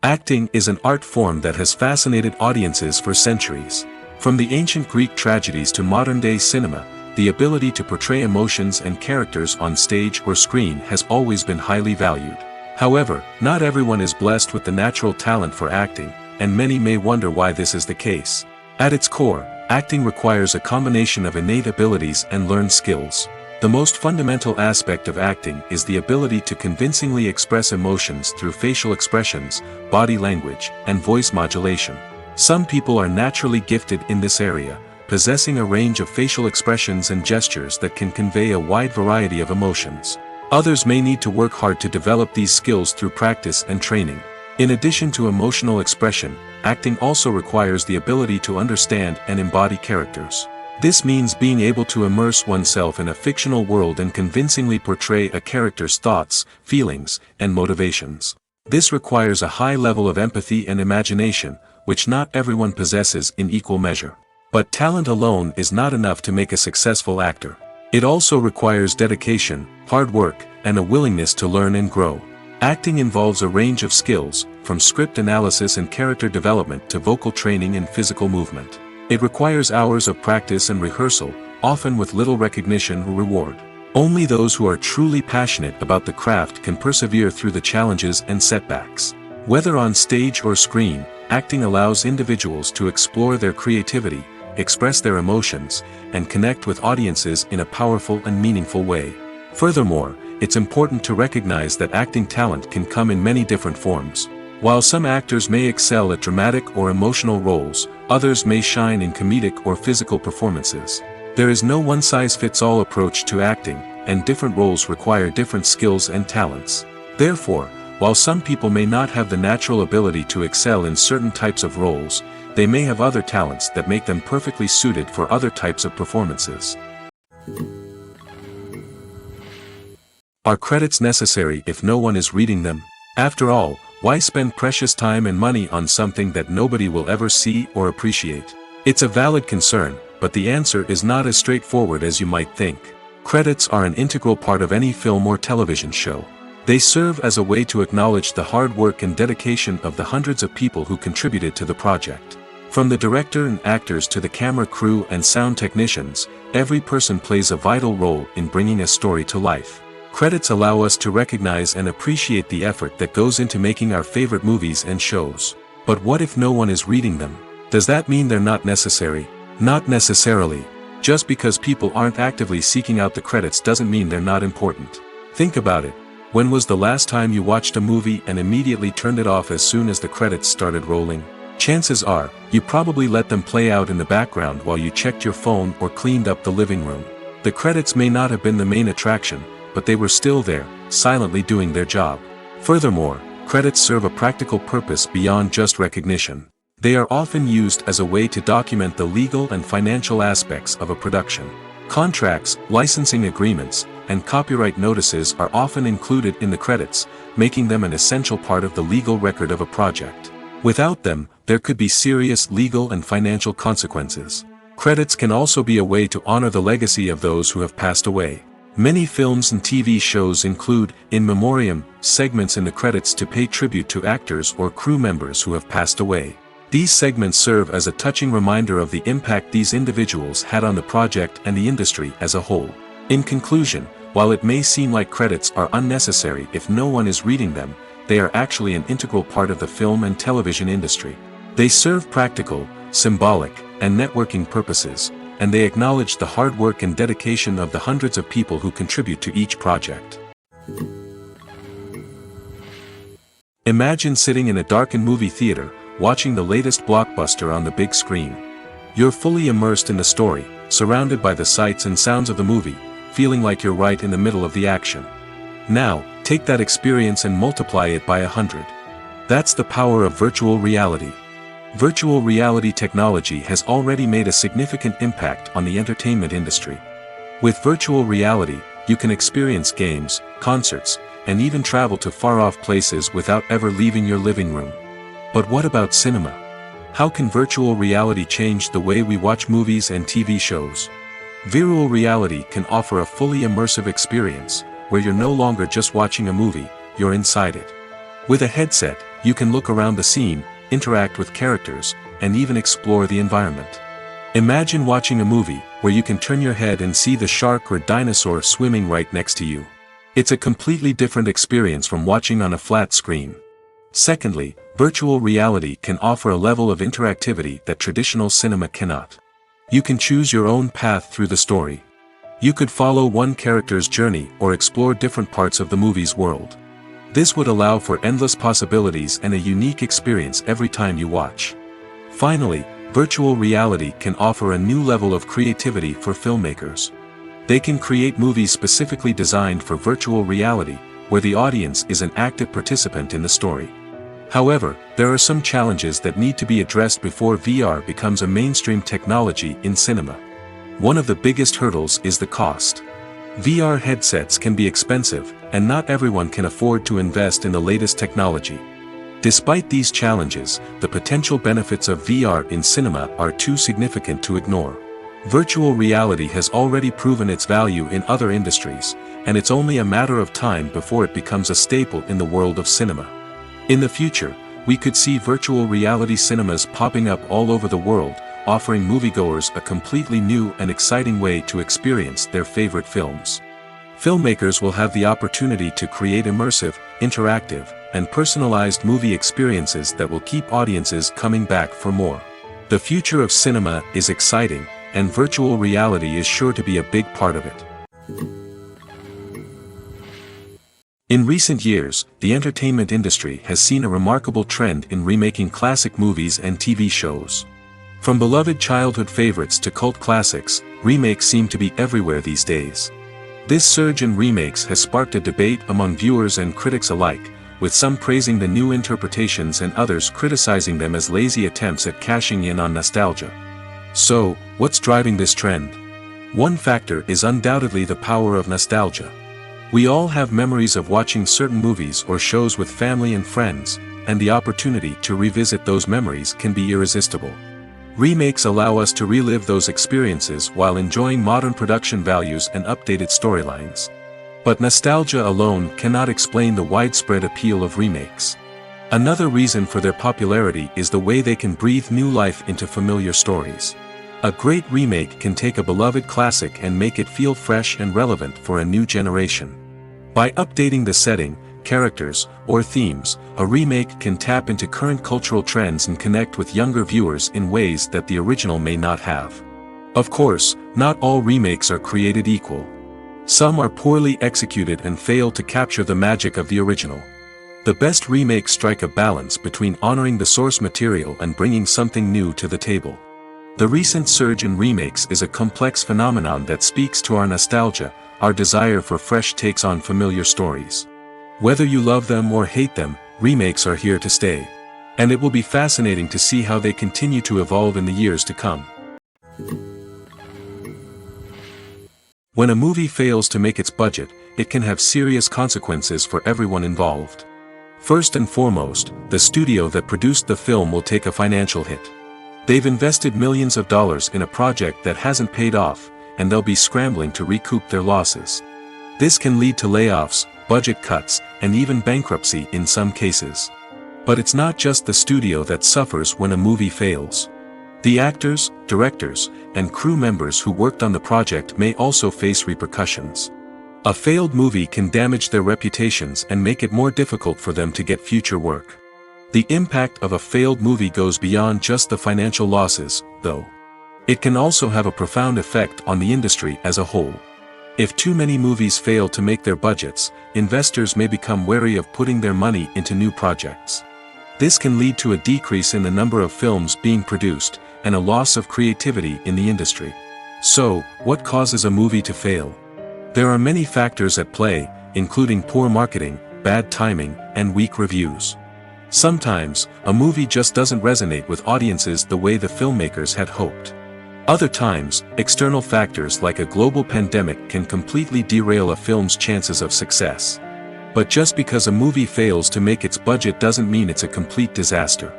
Acting is an art form that has fascinated audiences for centuries. From the ancient Greek tragedies to modern-day cinema, the ability to portray emotions and characters on stage or screen has always been highly valued. However, not everyone is blessed with the natural talent for acting, and many may wonder why this is the case. At its core, acting requires a combination of innate abilities and learned skills. The most fundamental aspect of acting is the ability to convincingly express emotions through facial expressions, body language, and voice modulation. Some people are naturally gifted in this area, possessing a range of facial expressions and gestures that can convey a wide variety of emotions. Others may need to work hard to develop these skills through practice and training. In addition to emotional expression, acting also requires the ability to understand and embody characters. This means being able to immerse oneself in a fictional world and convincingly portray a character's thoughts, feelings, and motivations. This requires a high level of empathy and imagination, which not everyone possesses in equal measure. But talent alone is not enough to make a successful actor. It also requires dedication, hard work, and a willingness to learn and grow. Acting involves a range of skills, from script analysis and character development to vocal training and physical movement. It requires hours of practice and rehearsal, often with little recognition or reward. Only those who are truly passionate about the craft can persevere through the challenges and setbacks. Whether on stage or screen, acting allows individuals to explore their creativity, express their emotions, and connect with audiences in a powerful and meaningful way. Furthermore, it's important to recognize that acting talent can come in many different forms. While some actors may excel at dramatic or emotional roles, others may shine in comedic or physical performances. There is no one-size-fits-all approach to acting, and different roles require different skills and talents. Therefore, while some people may not have the natural ability to excel in certain types of roles, they may have other talents that make them perfectly suited for other types of performances. Are credits necessary if no one is reading them? After all, why spend precious time and money on something that nobody will ever see or appreciate? It's a valid concern, but the answer is not as straightforward as you might think. Credits are an integral part of any film or television show. They serve as a way to acknowledge the hard work and dedication of the hundreds of people who contributed to the project. From the director and actors to the camera crew and sound technicians, every person plays a vital role in bringing a story to life. Credits allow us to recognize and appreciate the effort that goes into making our favorite movies and shows. But what if no one is reading them? Does that mean they're not necessary? Not necessarily. Just because people aren't actively seeking out the credits doesn't mean they're not important. Think about it. When was the last time you watched a movie and immediately turned it off as soon as the credits started rolling? Chances are, you probably let them play out in the background while you checked your phone or cleaned up the living room. The credits may not have been the main attraction, but they were still there, silently doing their job. Furthermore, credits serve a practical purpose beyond just recognition. They are often used as a way to document the legal and financial aspects of a production. Contracts, licensing agreements, and copyright notices are often included in the credits, making them an essential part of the legal record of a project. Without them, there could be serious legal and financial consequences. Credits can also be a way to honor the legacy of those who have passed away. Many films and TV shows include, in memoriam, segments in the credits to pay tribute to actors or crew members who have passed away. These segments serve as a touching reminder of the impact these individuals had on the project and the industry as a whole. In conclusion, while it may seem like credits are unnecessary if no one is reading them, they are actually an integral part of the film and television industry. They serve practical, symbolic, and networking purposes, and they acknowledge the hard work and dedication of the hundreds of people who contribute to each project. Imagine sitting in a darkened movie theater, watching the latest blockbuster on the big screen. You're fully immersed in the story, surrounded by the sights and sounds of the movie, feeling like you're right in the middle of the action. Now, take that experience and multiply it by 100. That's the power of virtual reality. Virtual reality technology has already made a significant impact on the entertainment industry. With virtual reality, you can experience games, concerts, and even travel to far-off places without ever leaving your living room. But what about cinema? How can virtual reality change the way we watch movies and TV shows? Virtual reality can offer a fully immersive experience, where you're no longer just watching a movie, you're inside it. With a headset, you can look around the scene, interact with characters, and even explore the environment. Imagine watching a movie, where you can turn your head and see the shark or dinosaur swimming right next to you. It's a completely different experience from watching on a flat screen. Secondly, virtual reality can offer a level of interactivity that traditional cinema cannot. You can choose your own path through the story. You could follow one character's journey or explore different parts of the movie's world. This would allow for endless possibilities and a unique experience every time you watch. Finally, virtual reality can offer a new level of creativity for filmmakers. They can create movies specifically designed for virtual reality, where the audience is an active participant in the story. However, there are some challenges that need to be addressed before VR becomes a mainstream technology in cinema. One of the biggest hurdles is the cost. VR headsets can be expensive, and not everyone can afford to invest in the latest technology. Despite these challenges, the potential benefits of VR in cinema are too significant to ignore. Virtual reality has already proven its value in other industries, and it's only a matter of time before it becomes a staple in the world of cinema. In the future, we could see virtual reality cinemas popping up all over the world, offering moviegoers a completely new and exciting way to experience their favorite films. Filmmakers will have the opportunity to create immersive, interactive, and personalized movie experiences that will keep audiences coming back for more. The future of cinema is exciting, and virtual reality is sure to be a big part of it. In recent years, the entertainment industry has seen a remarkable trend in remaking classic movies and TV shows. From beloved childhood favorites to cult classics, remakes seem to be everywhere these days. This surge in remakes has sparked a debate among viewers and critics alike, with some praising the new interpretations and others criticizing them as lazy attempts at cashing in on nostalgia. So, what's driving this trend? One factor is undoubtedly the power of nostalgia. We all have memories of watching certain movies or shows with family and friends, and the opportunity to revisit those memories can be irresistible. Remakes allow us to relive those experiences while enjoying modern production values and updated storylines. But nostalgia alone cannot explain the widespread appeal of remakes. Another reason for their popularity is the way they can breathe new life into familiar stories. A great remake can take a beloved classic and make it feel fresh and relevant for a new generation. By updating the setting, characters, or themes, a remake can tap into current cultural trends and connect with younger viewers in ways that the original may not have. Of course, not all remakes are created equal. Some are poorly executed and fail to capture the magic of the original. The best remakes strike a balance between honoring the source material and bringing something new to the table. The recent surge in remakes is a complex phenomenon that speaks to our nostalgia, our desire for fresh takes on familiar stories. Whether you love them or hate them, remakes are here to stay. And it will be fascinating to see how they continue to evolve in the years to come. When a movie fails to make its budget, it can have serious consequences for everyone involved. First and foremost, the studio that produced the film will take a financial hit. They've invested millions of dollars in a project that hasn't paid off, and they'll be scrambling to recoup their losses. This can lead to layoffs, budget cuts, and even bankruptcy in some cases. But it's not just the studio that suffers when a movie fails. The actors, directors, and crew members who worked on the project may also face repercussions. A failed movie can damage their reputations and make it more difficult for them to get future work. The impact of a failed movie goes beyond just the financial losses, though. It can also have a profound effect on the industry as a whole. If too many movies fail to make their budgets, investors may become wary of putting their money into new projects. This can lead to a decrease in the number of films being produced, and a loss of creativity in the industry. So, what causes a movie to fail? There are many factors at play, including poor marketing, bad timing, and weak reviews. Sometimes, a movie just doesn't resonate with audiences the way the filmmakers had hoped. Other times, external factors like a global pandemic can completely derail a film's chances of success. But just because a movie fails to make its budget doesn't mean it's a complete disaster.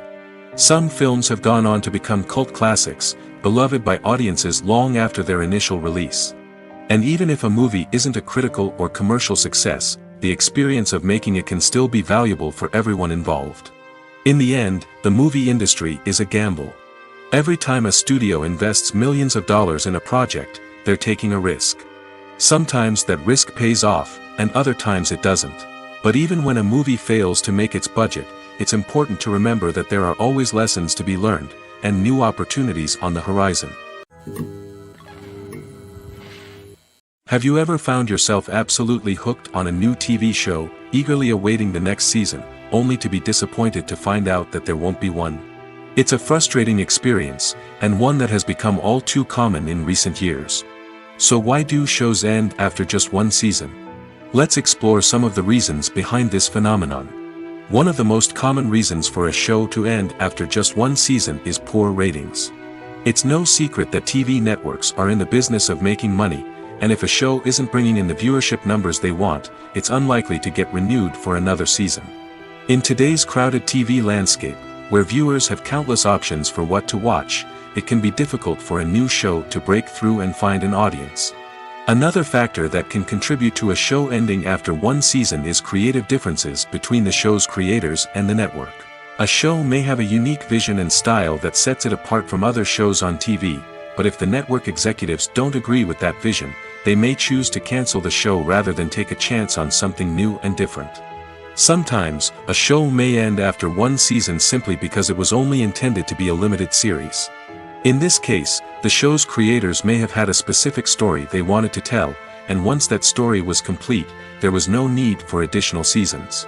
Some films have gone on to become cult classics, beloved by audiences long after their initial release. And even if a movie isn't a critical or commercial success, the experience of making it can still be valuable for everyone involved. In the end, the movie industry is a gamble. Every time a studio invests millions of dollars in a project, they're taking a risk. Sometimes that risk pays off, and other times it doesn't. But even when a movie fails to make its budget, it's important to remember that there are always lessons to be learned, and new opportunities on the horizon. Have you ever found yourself absolutely hooked on a new TV show, eagerly awaiting the next season, only to be disappointed to find out that there won't be one? It's a frustrating experience, and one that has become all too common in recent years. So why do shows end after just one season? Let's explore some of the reasons behind this phenomenon. One of the most common reasons for a show to end after just one season is poor ratings. It's no secret that TV networks are in the business of making money, and if a show isn't bringing in the viewership numbers they want, it's unlikely to get renewed for another season. In today's crowded TV landscape, where viewers have countless options for what to watch, it can be difficult for a new show to break through and find an audience. Another factor that can contribute to a show ending after one season is creative differences between the show's creators and the network. A show may have a unique vision and style that sets it apart from other shows on TV, but if the network executives don't agree with that vision, they may choose to cancel the show rather than take a chance on something new and different. Sometimes, a show may end after one season simply because it was only intended to be a limited series. In this case, the show's creators may have had a specific story they wanted to tell, and once that story was complete, there was no need for additional seasons.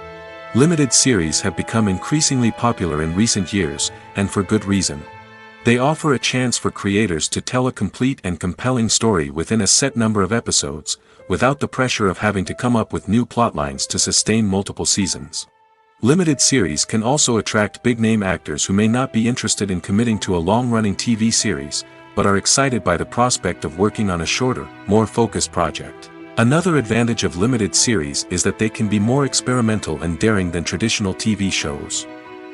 Limited series have become increasingly popular in recent years, and for good reason. They offer a chance for creators to tell a complete and compelling story within a set number of episodes, without the pressure of having to come up with new plotlines to sustain multiple seasons. Limited series can also attract big-name actors who may not be interested in committing to a long-running TV series, but are excited by the prospect of working on a shorter, more focused project. Another advantage of limited series is that they can be more experimental and daring than traditional TV shows.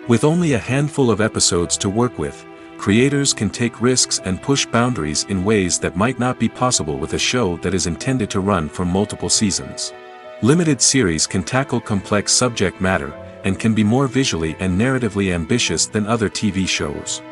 With only a handful of episodes to work with, creators can take risks and push boundaries in ways that might not be possible with a show that is intended to run for multiple seasons. Limited series can tackle complex subject matter, and can be more visually and narratively ambitious than other TV shows.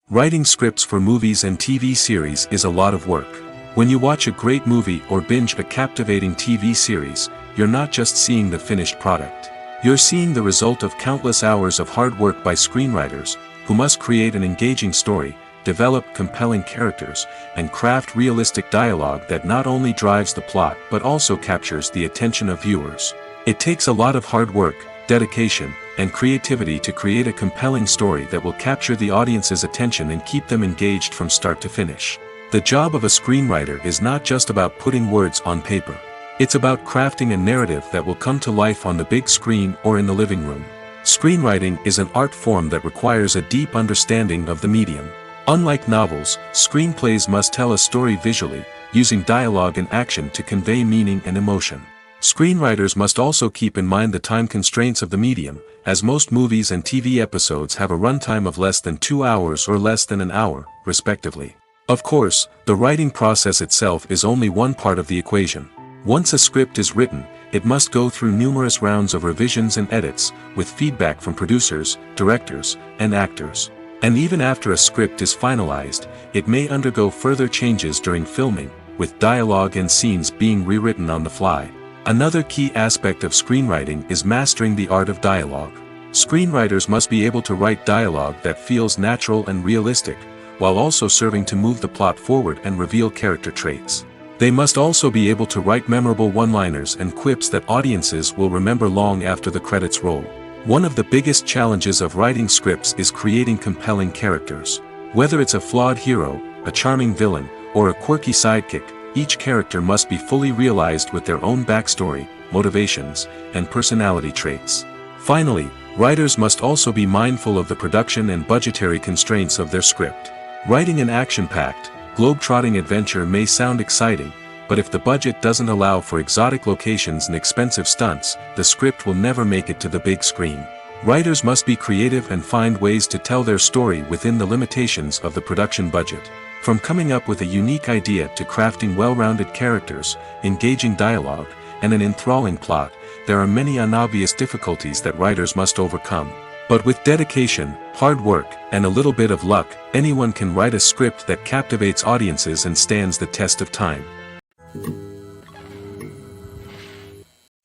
Writing scripts for movies and TV series is a lot of work. When you watch a great movie or binge a captivating TV series, you're not just seeing the finished product. You're seeing the result of countless hours of hard work by screenwriters, who must create an engaging story, develop compelling characters, and craft realistic dialogue that not only drives the plot but also captures the attention of viewers. It takes a lot of hard work, dedication, and creativity to create a compelling story that will capture the audience's attention and keep them engaged from start to finish. The job of a screenwriter is not just about putting words on paper. It's about crafting a narrative that will come to life on the big screen or in the living room. Screenwriting is an art form that requires a deep understanding of the medium. Unlike novels, screenplays must tell a story visually, using dialogue and action to convey meaning and emotion. Screenwriters must also keep in mind the time constraints of the medium, as most movies and TV episodes have a runtime of less than 2 hours or less than an hour, respectively. Of course, the writing process itself is only one part of the equation. Once a script is written, it must go through numerous rounds of revisions and edits, with feedback from producers, directors, and actors. And even after a script is finalized, it may undergo further changes during filming, with dialogue and scenes being rewritten on the fly. Another key aspect of screenwriting is mastering the art of dialogue. Screenwriters must be able to write dialogue that feels natural and realistic, while also serving to move the plot forward and reveal character traits. They must also be able to write memorable one-liners and quips that audiences will remember long after the credits roll. One of the biggest challenges of writing scripts is creating compelling characters. Whether it's a flawed hero, a charming villain, or a quirky sidekick, each character must be fully realized with their own backstory, motivations, and personality traits. Finally, writers must also be mindful of the production and budgetary constraints of their script. Writing an action-packed, globe-trotting adventure may sound exciting, but if the budget doesn't allow for exotic locations and expensive stunts, the script will never make it to the big screen. Writers must be creative and find ways to tell their story within the limitations of the production budget. From coming up with a unique idea to crafting well-rounded characters, engaging dialogue, and an enthralling plot, there are many unobvious difficulties that writers must overcome. But with dedication, hard work, and a little bit of luck, anyone can write a script that captivates audiences and stands the test of time.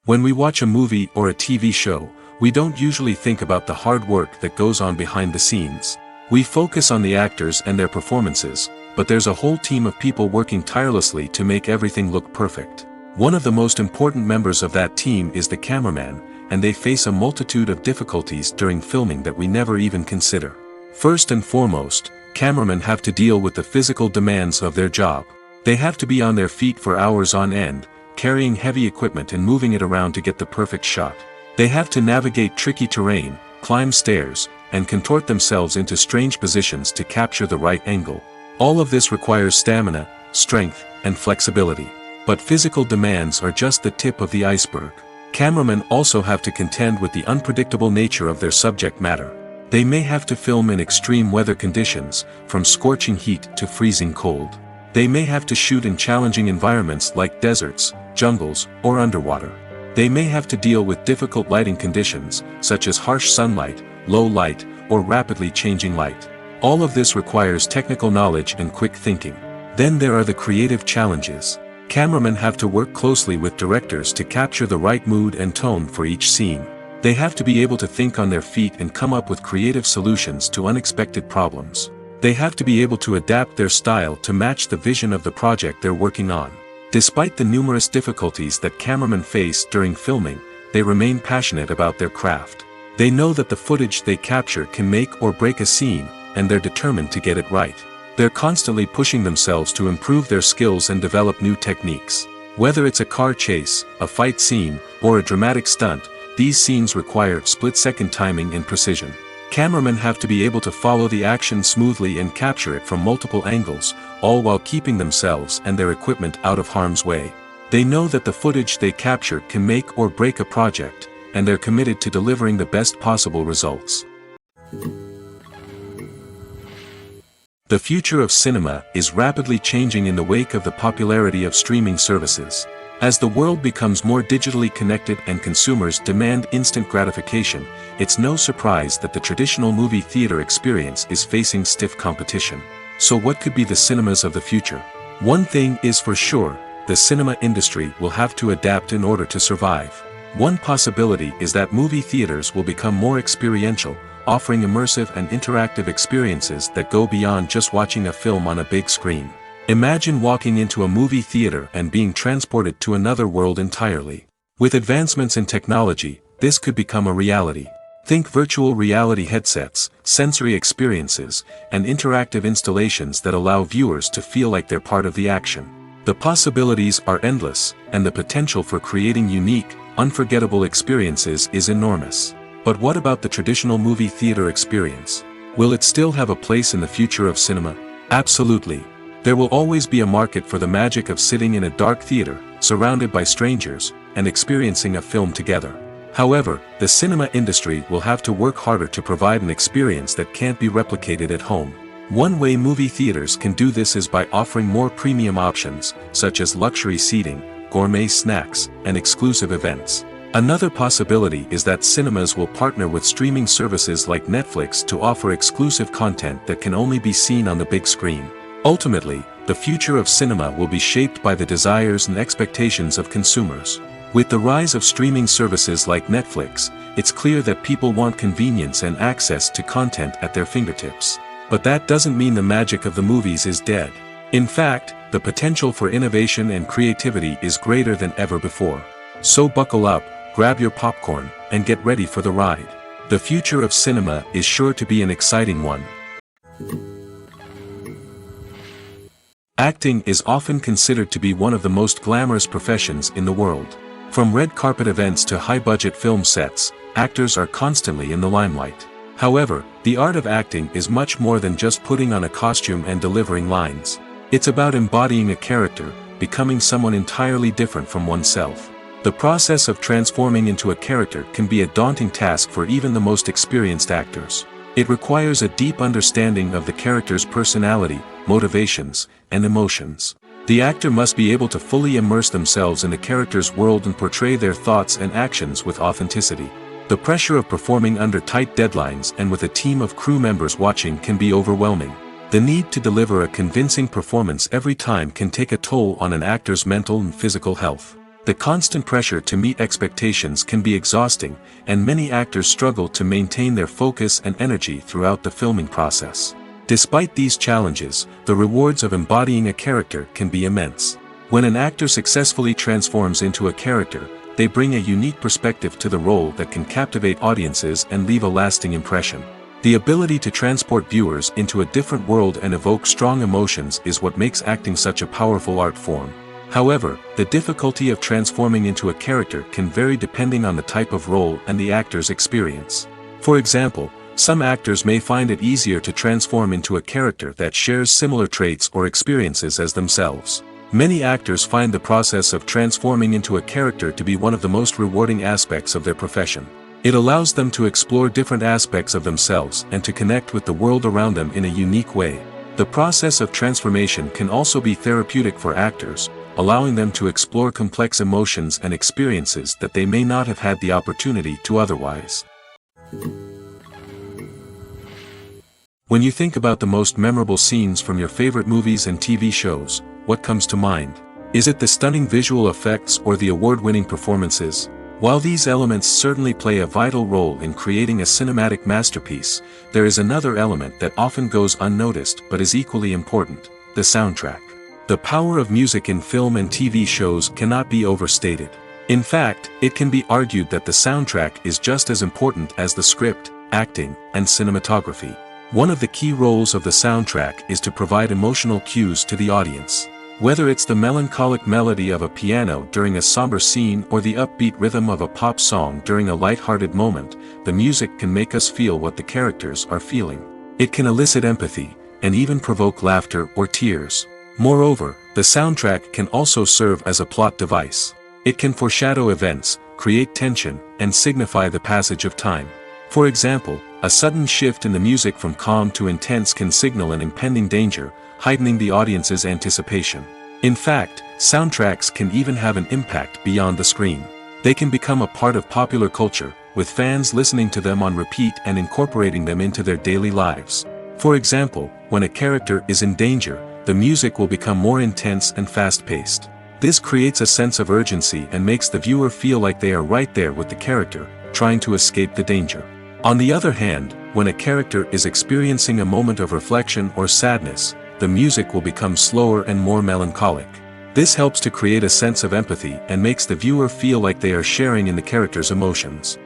When we watch a movie or a TV show, we don't usually think about the hard work that goes on behind the scenes. We focus on the actors and their performances, but there's a whole team of people working tirelessly to make everything look perfect. One of the most important members of that team is the cameraman, and they face a multitude of difficulties during filming that we never even consider. First and foremost, cameramen have to deal with the physical demands of their job. They have to be on their feet for hours on end, carrying heavy equipment and moving it around to get the perfect shot. They have to navigate tricky terrain, climb stairs, and contort themselves into strange positions to capture the right angle. All of this requires stamina, strength, and flexibility. But physical demands are just the tip of the iceberg. Cameramen also have to contend with the unpredictable nature of their subject matter. They may have to film in extreme weather conditions, from scorching heat to freezing cold. They may have to shoot in challenging environments like deserts, jungles, or underwater. They may have to deal with difficult lighting conditions, such as harsh sunlight, low light, or rapidly changing light. All of this requires technical knowledge and quick thinking. Then there are the creative challenges. Cameramen have to work closely with directors to capture the right mood and tone for each scene. They have to be able to think on their feet and come up with creative solutions to unexpected problems. They have to be able to adapt their style to match the vision of the project they're working on. Despite the numerous difficulties that cameramen face during filming, they remain passionate about their craft. They know that the footage they capture can make or break a scene, and they're determined to get it right. They're constantly pushing themselves to improve their skills and develop new techniques. Whether it's a car chase, a fight scene, or a dramatic stunt, these scenes require split-second timing and precision. Cameramen have to be able to follow the action smoothly and capture it from multiple angles, all while keeping themselves and their equipment out of harm's way. They know that the footage they capture can make or break a project, and they're committed to delivering the best possible results. The future of cinema is rapidly changing in the wake of the popularity of streaming services. As the world becomes more digitally connected and consumers demand instant gratification, it's no surprise that the traditional movie theater experience is facing stiff competition. So what could be the cinemas of the future? One thing is for sure, the cinema industry will have to adapt in order to survive. One possibility is that movie theaters will become more experiential, offering immersive and interactive experiences that go beyond just watching a film on a big screen. Imagine walking into a movie theater and being transported to another world entirely. With advancements in technology, this could become a reality. Think virtual reality headsets, sensory experiences, and interactive installations that allow viewers to feel like they're part of the action. The possibilities are endless, and the potential for creating unique, unforgettable experiences is enormous. But what about the traditional movie theater experience? Will it still have a place in the future of cinema? Absolutely. There will always be a market for the magic of sitting in a dark theater, surrounded by strangers, and experiencing a film together. However, the cinema industry will have to work harder to provide an experience that can't be replicated at home. One way movie theaters can do this is by offering more premium options, such as luxury seating, gourmet snacks, and exclusive events. Another possibility is that cinemas will partner with streaming services like Netflix to offer exclusive content that can only be seen on the big screen. Ultimately, the future of cinema will be shaped by the desires and expectations of consumers. With the rise of streaming services like Netflix, it's clear that people want convenience and access to content at their fingertips. But that doesn't mean the magic of the movies is dead. In fact, the potential for innovation and creativity is greater than ever before. So buckle up, grab your popcorn, and get ready for the ride. The future of cinema is sure to be an exciting one. Acting is often considered to be one of the most glamorous professions in the world. From red carpet events to high-budget film sets, actors are constantly in the limelight. However, the art of acting is much more than just putting on a costume and delivering lines. It's about embodying a character, becoming someone entirely different from oneself. The process of transforming into a character can be a daunting task for even the most experienced actors. It requires a deep understanding of the character's personality, motivations, and emotions. The actor must be able to fully immerse themselves in the character's world and portray their thoughts and actions with authenticity. The pressure of performing under tight deadlines and with a team of crew members watching can be overwhelming. The need to deliver a convincing performance every time can take a toll on an actor's mental and physical health. The constant pressure to meet expectations can be exhausting, and many actors struggle to maintain their focus and energy throughout the filming process. Despite these challenges, the rewards of embodying a character can be immense. When an actor successfully transforms into a character, they bring a unique perspective to the role that can captivate audiences and leave a lasting impression. The ability to transport viewers into a different world and evoke strong emotions is what makes acting such a powerful art form. However, the difficulty of transforming into a character can vary depending on the type of role and the actor's experience. For example, some actors may find it easier to transform into a character that shares similar traits or experiences as themselves. Many actors find the process of transforming into a character to be one of the most rewarding aspects of their profession. It allows them to explore different aspects of themselves and to connect with the world around them in a unique way. The process of transformation can also be therapeutic for actors, allowing them to explore complex emotions and experiences that they may not have had the opportunity to otherwise. When you think about the most memorable scenes from your favorite movies and TV shows, what comes to mind? Is it the stunning visual effects or the award-winning performances? While these elements certainly play a vital role in creating a cinematic masterpiece, there is another element that often goes unnoticed but is equally important: the soundtrack. The power of music in film and TV shows cannot be overstated. In fact, it can be argued that the soundtrack is just as important as the script, acting, and cinematography. One of the key roles of the soundtrack is to provide emotional cues to the audience. Whether it's the melancholic melody of a piano during a somber scene or the upbeat rhythm of a pop song during a light-hearted moment, the music can make us feel what the characters are feeling. It can elicit empathy, and even provoke laughter or tears. Moreover, the soundtrack can also serve as a plot device. It can foreshadow events, create tension, and signify the passage of time. For example, a sudden shift in the music from calm to intense can signal an impending danger, heightening the audience's anticipation. In fact, soundtracks can even have an impact beyond the screen. They can become a part of popular culture, with fans listening to them on repeat and incorporating them into their daily lives. For example, when a character is in danger, the music will become more intense and fast-paced. This creates a sense of urgency and makes the viewer feel like they are right there with the character, trying to escape the danger. On the other hand, when a character is experiencing a moment of reflection or sadness, the music will become slower and more melancholic. This helps to create a sense of empathy and makes the viewer feel like they are sharing in the character's emotions.